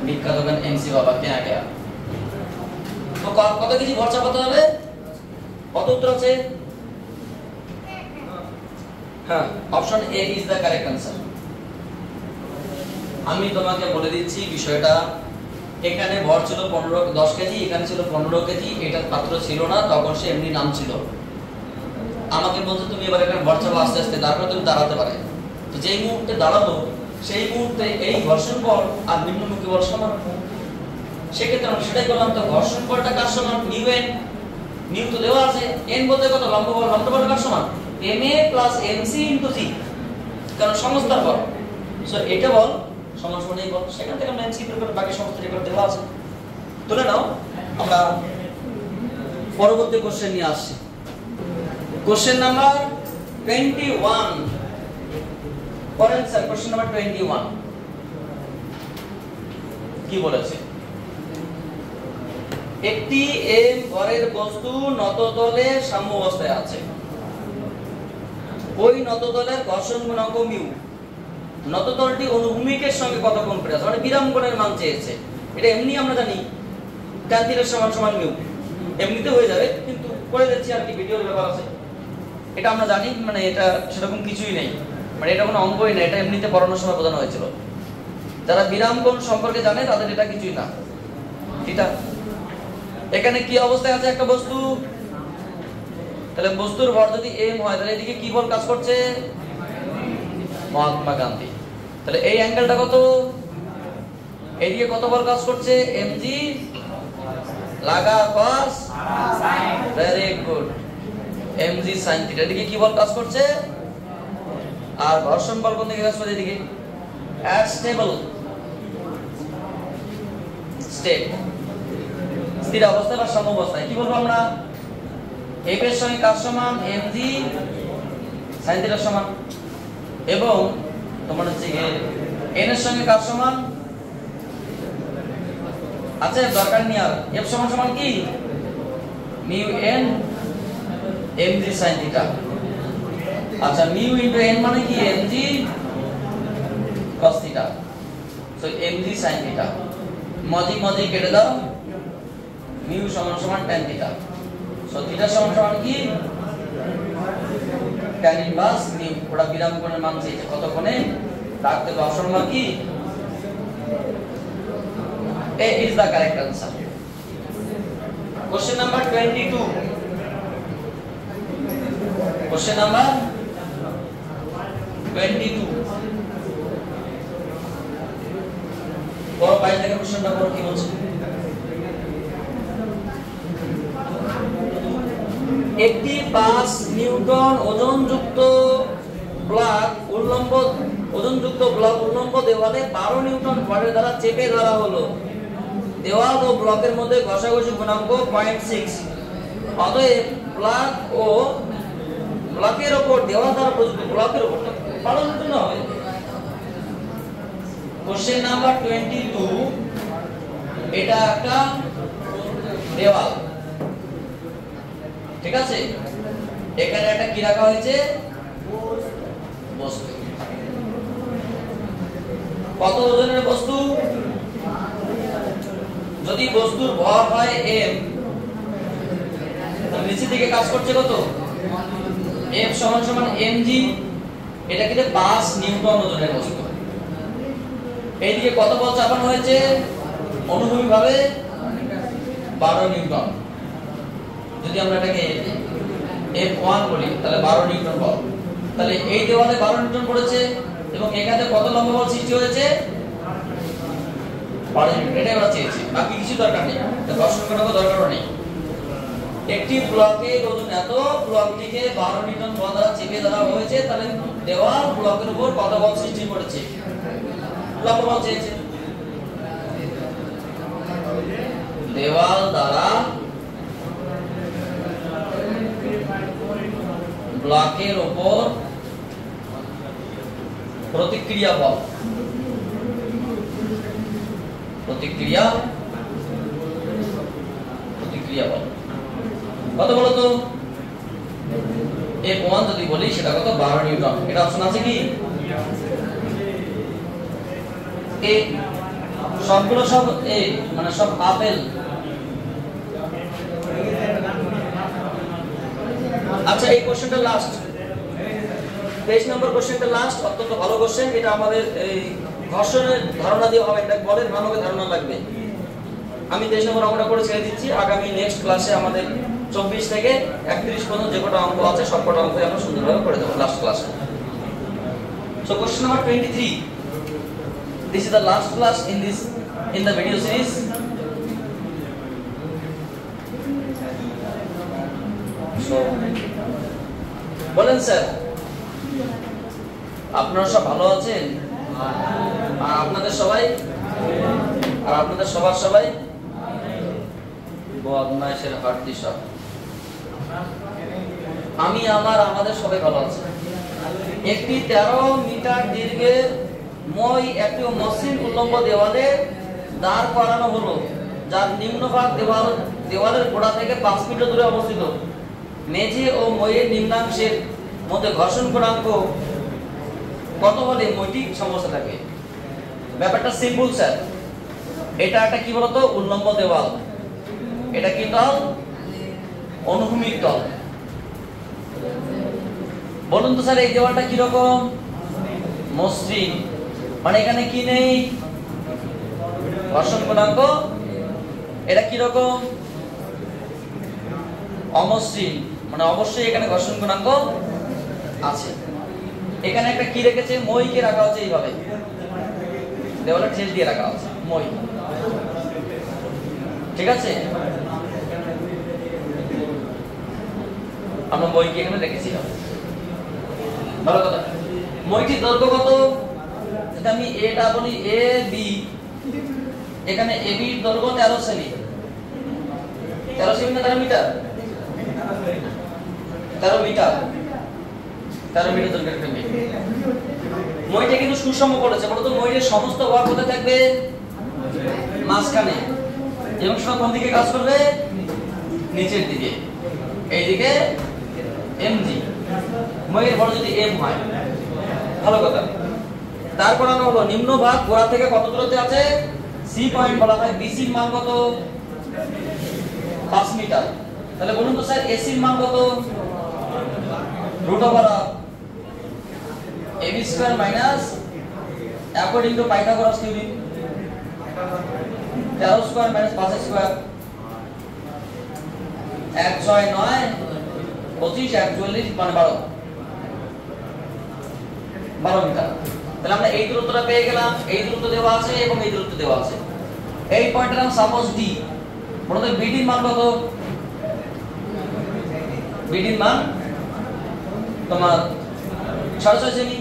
বিখ্যাত গান एमसी বাবা কে আ गया। তো কত কেজি ভর চাপাতে হবে? কত উত্তর আছে? হ্যাঁ, option A is the correct answer. আমি তোমাকে বলে দিচ্ছি বিষয়টা। এখানে ভর ছিল 10 কেজি, এখানে ছিল 15 কেজি। এটা পাত্র ছিল না, তখন সে এমনি নাম ছিল। আমাকে বলতে তুমি এবার এখানে ভর চাপা আস্তে আস্তে, তারপর তুমি দাঁড়াতে পারে। তো যেই মুহূর্তে দাঁড়ালো সেই মুহূর্তে এই ঘর্ষণ বল আর নিম্নমুখী বল সমান। সেক্ষেত্রে আমরা সেটাই করলাম। তো ঘর্ষণ বলটা কার সমান? New N. নিউ তো দেওয়া আছে। এন বলতে কত? লম্ব বল। লম্ব বল কার সমান? M A plus M C into জি, কারণ সমস্তার বল। সো এটা বল সমান সমান এই বল। সেখান থেকে আমরা এমসি বের করে বাকি সমস্ত রেকর্ড দেওয়া আছে। তুলে নাও। আমরা পরবর্তী কোশ্চেন নিয়ে আসছি। Question number 21। পরের স্যার কোশ্চেন নাম্বার 21 কি বলেছে? একটি এম ঘরের বস্তু নততলে সাম্য অবস্থায় আছে, ওই নততলের ঘর্ষণ গুণাঙ্ক মিউ। নততলটি অনুভূমিকের সঙ্গে কত কোণ করে আছে, মানে বিরাম কোণের মান চেয়েছে। এটা এমনি আমরা জানি tan θ সমান সমান মিউ, এমনিতে হয়ে যাবে, কিন্তু করে দিচ্ছি আর কি, ভিডিওর ব্যাপার আছে। এটা আমরা জানি, মানে এটা সেরকম কিছুই নেই, মানে এটা কোনো অঙ্কই নেই, এটা এমনিতে পড়ানোর সময় বোঝানো হয়েছিল। যারা বিরাম কোণ সম্পর্কে জানে তাদের এটা কিছুই না। ঠিক আছে, এখানে কি অবস্থায় আছে একটা বস্তু, তাহলে বস্তুর ভর যদি m হয় তাহলে এদিকে কি বল কাজ করছে, মহাত্মা গান্ধী। তাহলে এই অ্যাঙ্গেলটা কত, এইদিকে কত বল কাজ করছে, mg লাগা cos, very good, mg sin θ। এদিকে কি বল কাজ করছে, আর ঘর্ষণ বল কোন দিকে কাজ করছে, এদিকে at stable state, স্থির অবস্থায় বা সম অবস্থায়। কি বলবো আমরা, f এর সঙ্গে কাজ সমান mg sin θ সমান, এবং তোমার হচ্ছে n এর সঙ্গে কাজ সমান আছে, দরকার নেই আর, f সমান সমান কি মিউ n mg sin θ। আচ্ছা, মিউ ইনটু n মানে কি mg cos θ, so mg sin θ। মজি মজি কেটে দাও, মিউ সমান সমান tan θ, সো θ সমান সমান কি tan ইনভার্স মিউ। ওটা বিরাম কোণের মান চেয়েছে, কত কোণে রাখতে হবে, অপশন নাম্বার কি, A is the correct answer. Question number 22. Question number 22. বড় 22 থেকে কোশ্চেনটা বড় কি বলছে, একটি 5 নিউটন ওজনযুক্ত ব্লক উল্লম্ব দেওয়ালে 12 নিউটন ভরের দ্বারা চেপে ধরা হলো। দেওয়াল ও ব্লকের মধ্যে ঘষাঘষি গুণাঙ্ক 0.6। অতএব ব্লকের উপর দেওয়াল দ্বারা প্রযুক্ত ব্লকের উপর 12 নিউটন হবে। কোশ্চেন নাম্বার 22, এটা একটা দেওয়াল, ঠিক আছে, এখানে একটা কি রাখা হয়েছে, বস্তু। কত ওজনের বস্তু, যদি বস্তুর ভর হয় m, তাহলে নিচে দিকে কাজ করছে কত, f সমান সমান mg, এটা কিন্তু 5 নিউটন ওজনের বস্তু। এইদিকে কত বল চাপানো হয়েছে, অনুভূমিকভাবে 12 নিউটন। যদি আমরা এটাকে f1 বলি তাহলে 12 নিউটন বল, তাহলে এই দেওয়ালে 12 নিউটন পড়েছে, এবং এখানে কত লম্ব বল সৃষ্টি হয়েছে, 12 নিউটন। এটাই আমরা চেয়েছি, বাকি কিছু দরকার নেই, ঘর্ষণ গুণাঙ্ক দরকারও নেই। একটি ব্লকের ওজন এত, ব্লকটিকে 12 নিউটন বল দ্বারা চেপে ধরা হয়েছে, তাহলে দেওয়াল ব্লকের উপর কত বল সৃষ্টি করেছে, লম্ব বল চেয়েছে। দেওয়াল দ্বারা ব্লকের উপর প্রতিক্রিয়া বল, প্রতিক্রিয়া বল কত বলো তো, F1 যদি বলি সেটা কত, 12 নিউটন। এটা অপশন আছে কি, এ সবগুলো সব এ, মানে সব আপেল। আচ্ছা, এই কোশ্চেনটা লাস্ট, 23 নম্বর কোশ্চেনটা লাস্ট, অত্যন্ত ভালো কোশ্চেন। এটা আমাদের এই ঘর্ষণের ধারণা দিয়ে হবে, এটা বলের ভ্রামকের ধারণা লাগবে। আমি 23 নম্বর অঙ্কটা করে ছেড়ে দিচ্ছি, আগামী নেক্সট ক্লাসে আমাদের 24 থেকে 31 পর্যন্ত যে কটা অঙ্ক আছে সব কটা অঙ্কই আমরা সুন্দরভাবে করে দেবো লাস্ট ক্লাসে। So question number 23, this is the last class in the video series. So বলেন স্যার, আপনারা সব ভালো আছেন, আর আপনাদের সবার সবাই বদমাইশের হাড়টি সব, আমাদের সবাই ভালো আছে। একটি 13 মিটার দীর্ঘের মই একটি মসৃণ উল্লম্ব দেওয়ালে দাঁড় করানো হলো। যার নিম্নভাগ দেওয়ালের গোড়া থেকে 5 মিটার দূরে অবস্থিত। মেঝে ও মইয়ের নিম্নাংশের মধ্যে ঘর্ষণ গুণাঙ্ক কত হলে মইটি সমস্যা থাকে? ব্যাপারটা সিম্পল স্যার। এটা একটা কি বলতো উল্লম্ব দেওয়াল, এটা কি তল? অনুভূমিক তল। বলুন তো স্যার এই দেওয়ালটা কি রকম? মসৃণ, মানে এখানে কি নেই? ঘর্ষণ গুণাঙ্ক। এটা কি রকম? অমসৃণ, মানে অবশ্যই এখানে ঘর্ষণ গুণাঙ্ক আছে। এখানে একটা কি রেখেছে? মইকে রাখা হচ্ছে এইভাবে, দেওয়ালে ঠেস দিয়ে রাখা আছে মই, ঠিক আছে? আমরা মইকে এখানে রেখেছিলাম, ভালো কথা। মইটির দৈর্ঘ্য কত? যদি আমি এটা বলি এ বি, এখানে এ বি এর দৈর্ঘ্য 13 সেমি। 13 সেমি না 13 মিটার? 13 মিটার, 13 মিটার দৈর্ঘ্যের একটা মই। মইটা কিন্তু সুষম করেছে, বলতো মইয়ের সমস্ত ভাগ কোথায় থাকবে? মাঝখানে। এবং সব কোন দিকে কাজ করবে? নিচের দিকে, এইদিকে এমজি। মইয়ের বড় যদি এম হয়, ভালো কথা। তারপর আমরা হলো নিম্ন ভাগ গোড়া থেকে কত দূরত্বে আছে? সি পয়েন্ট বলা হয়। বিসি এর মান কত? 5 মিটার। তাহলে বলুন তো স্যার এসি এর মান কত? Root over ab square minus according to Pythagoras theorem 13 square minus 5 square 1 6 9 25 41 মানে 12 মিটার। তাহলে আমরা এই দূরত্বটা পেয়ে গেলাম, এই দূরত্ব দেওয়া আছে এবং এই দূরত্ব দেওয়া আছে। এই পয়েন্টের নাম সাপোজ ডি। বলতো বিডি এর মান কত? বিডি এর মান তোমার 6.5 সেমি,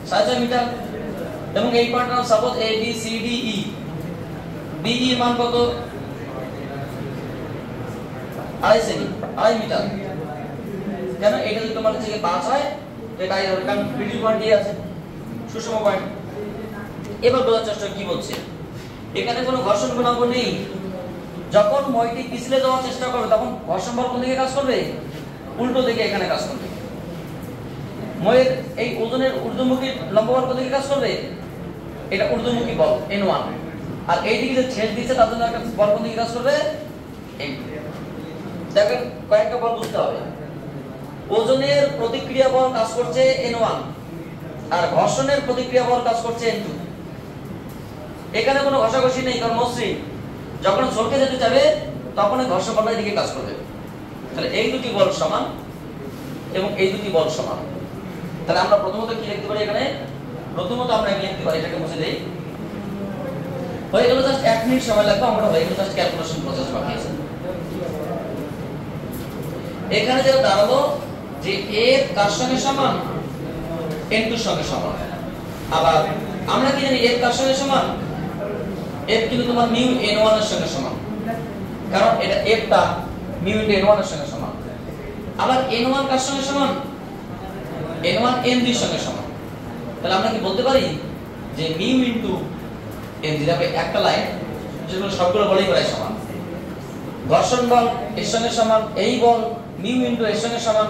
6.5 মিটার। এবং এই পয়েন্টের নাম suppose A B C D E. BE এর মান কত? 2.5 সেমি, 2.5 মিটার। কেন? এটা যদি তোমার থেকে 5 হয় এটাই হবে, কারণ বিডি পয়েন্ট দিয়ে আছে, সুষম পয়েন্ট। এবার বোঝার চেষ্টা কি বলছে, এখানে কোনো ঘর্ষণ গুণাঙ্ক নেই। যখন মইটি পিছলে যাওয়ার চেষ্টা করবে তখন ঘর্ষণ বল কোন দিকে কাজ করবে? উল্টো দিকে এখানে কাজ করবে। মইয়ের এই ওজনের ঊর্ধ্বমুখী লম্ব বল কোন দিকে কাজ করবে? এটা ঊর্ধ্বমুখী বল N1। আর এই দিকে যে ছেদ দিচ্ছে তার জন্য একটা বল কোন দিকে কাজ করবে? এই দেখেন কয়েকটা বল বুঝতে হবে। ওজনের প্রতিক্রিয়া বল কাজ করছে N1 আর ঘর্ষণের প্রতিক্রিয়া বল কাজ করছে N2। এখানে কোনো ঘষাঘষি নেই, কারণ মসৃণ। যখন চলকে যেতে যাবে তখন ঘর্ষণ বলটা এদিকে কাজ করবে। তাহলে এই দুটি বল সমান এবং এই দুটি বল সমান। তাহলে আমরা প্রথমত কি লিখতে পারি এখানে? প্রথমত আমরা কি লিখতে পারি, এটাকে মুছে দেই। হয়ে গেল, জাস্ট 1 মিনিট সময় লাগবে, আমরা হয়ে গেল, জাস্ট ক্যালকুলেশন প্রসেস বাকি আছে। এখানে যেটা দাঁড়ালো যে a কার সঙ্গে সমান? n2 এর সঙ্গে সমান। আবার আমরা কি জানি f কার সঙ্গে সমান? f কিন্তু তোমার মিউ n1 এর সঙ্গে সমান, কারণ এটা f টা মিউ ইনটু n1 এর সঙ্গে সমান। আবার n1 কার সঙ্গে সমান? n1 n2 এর সঙ্গে সমান। তাহলে আমরা কি বলতে পারি যে মিউ ইনটু n2 যাবে একটা লাইন, যেগুলো সবগুলো বলই প্রায় সমান। ঘর্ষণ বল এর সঙ্গে সমান, এই বল মিউ ইনটু এর সঙ্গে সমান,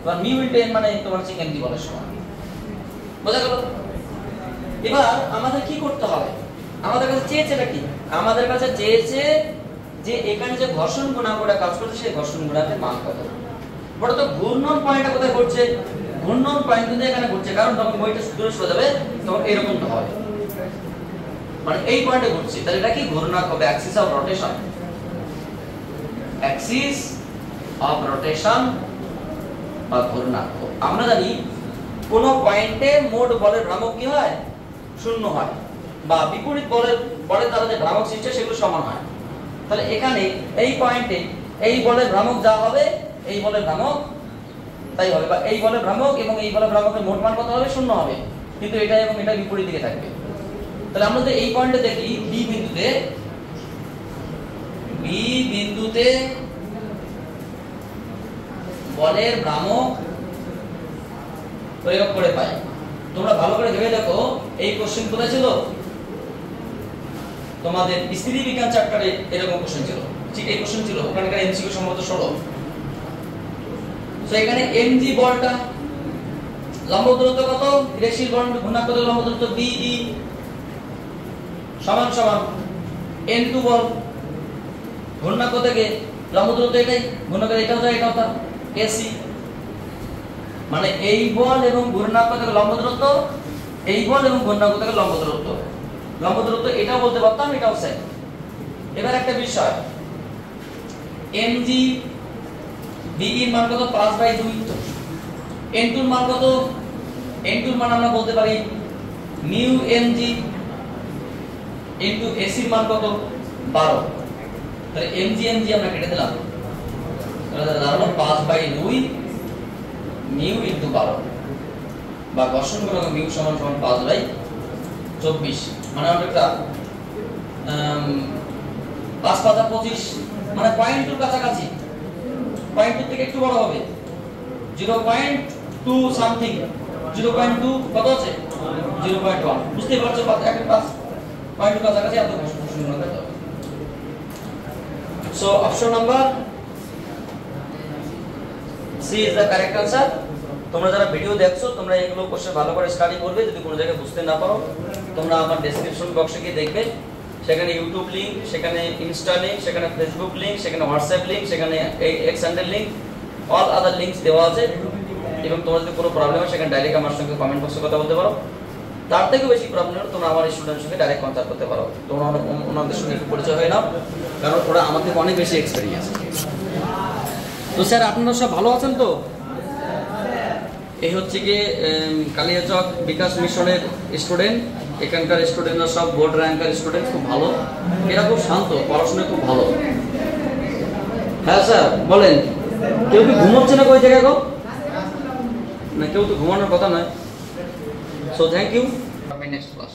বা মিউ ইনটু n মানে তোমার হচ্ছে n বলের সমান। বোঝা গেল? এবার আমাদের কি করতে হবে? আমাদের কাছে চেয়েছেটা কি? আমাদের কাছে চেয়েছে যে এখানে যে ঘর্ষণ গুণাঙ্কটা কাজ করছে সেই ঘর্ষণ গুণাঙ্কের মান কত। বড় তো ঘূর্ণন পয়েন্টটা কোথায় ঘটছে? ঘূর্ণন পয়েন্ট কিন্তু এখানে ঘটছে, কারণ যখন বইটা দূরে সরে যাবে তখন এরকমটা হবে, মানে এই পয়েন্টে ঘটছে। তাহলে এটা কি ঘূর্ণাঙ্ক হবে? Axis of rotation. Axis of rotation বা ঘূর্ণাঙ্ক। আমরা জানি কোন পয়েন্টে মোট বলের ভ্রামক কি হয়? শূন্য হয়, বা বিপরীত বলের দ্বারা যে ভ্রামক সৃষ্টি হয় সেগুলো সমান হয়। তাহলে এখানে এই পয়েন্টে এই বলের ভ্রামক যা হবে এই বলের ভ্রামক তাই হবে, বা এই বলের ভ্রামক এবং এই বলের ভ্রামকের মোট মান কত হবে? শূন্য হবে, কিন্তু এটা এবং এটা বিপরীত দিকে থাকবে। তাহলে আমরা যদি এই পয়েন্টে দেখি বি বিন্দুতে বলের ভ্রামক প্রয়োগ করে পাই। তোমরা ভালো করে ভেবে দেখো এই কোশ্চেন কোথায় ছিল? তোমাদের স্থিতি বিজ্ঞান চ্যাপ্টারে এরকম কোশ্চেন ছিল, ঠিক এই কোশ্চেন ছিল, ওখানকার এমসিকিউ সম্ভবত 16। তো এখানে mg বলটা লম্ব দূরত্ব কত, স্থিতিশীল বল ঘূর্ণাঙ্ক কত, লম্ব দূরত্ব be সমান সমান n2 বল ঘূর্ণাঙ্ক থেকে লম্ব দূরত্ব এটাই, ঘূর্ণাঙ্ক এটাও যায় এটাও তা ac, মানে এই বল এবং ঘূর্ণাঙ্ক থেকে লম্ব দূরত্ব, এই বল এবং ঘূর্ণাঙ্ক থেকে লম্ব দূরত্ব, লম্ব দূরত্ব এটাও বলতে পারতাম, এটাও সেম। এবার একটা বিষয়, mg be এর মান কত, 5/2, n2 এর মান কত, n2 এর মান আমরা বলতে পারি mu mg into ac এর মান কত, 12। তাহলে mg আমরা কেটে দিলাম, তাহলে দাঁড়ালো 5/2 mu into 12, বা ঘর্ষণ গুণক mu সমান 5/24, মানে অনেকটা 5/25, মানে 0.2 কাছাকাছি, 0.2 থেকে একটু বড় হবে, 0.2 সামথিং, 0.2 কত আছে, 0.1, বুঝতে পারছো, 1.5 কাছাকাছি এত ঘর্ষণ গুণক হবে। So option number C is the correct answer. তোমরা যারা ভিডিও দেখছো তোমরা এগুলো কোশ্চেন ভালো করে স্টাডি করবে, যদি কোনো জায়গায় বুঝতে না পারো তোমরা আমার ডেসক্রিপশন বক্সে গিয়ে দেখবে, সেখানে ইউটিউব লিংক, সেখানে ইনস্টা লিংক, সেখানে ফেসবুক লিংক, সেখানে হোয়াটসঅ্যাপ লিংক, সেখানে x handle link, all other links দেওয়া আছে। এবং তোমার যদি কোনো প্রবলেম হয় সেখানে ডাইরেক্ট আমার সঙ্গে কমেন্ট বক্সে কথা বলতে পারো। তার থেকেও বেশি প্রবলেম হলে তোমরা আমার স্টুডেন্টের সঙ্গে ডাইরেক্ট কন্ট্যাক্ট করতে পারো, তোমরা ওনাদের সঙ্গে একটু পরিচয় হয়ে নাও, কারণ ওরা আমার থেকে অনেক বেশি এক্সপেরিয়েন্স। তো স্যার আপনারা সব ভালো আছেন তো? এই হচ্ছে কি কালিয়াচক বিকাশ মিশনের স্টুডেন্ট, এখানকার স্টুডেন্টরা সব বোর্ড র্যাঙ্কার স্টুডেন্ট, খুব ভালো, এরা খুব শান্ত, পড়াশোনায় খুব ভালো। হ্যাঁ স্যার বলেন, কেউ কি ঘুমোচ্ছে না কোই জায়গায় গো? না কেউ তো ঘুমানোর কথা নয়। So thank you, next class.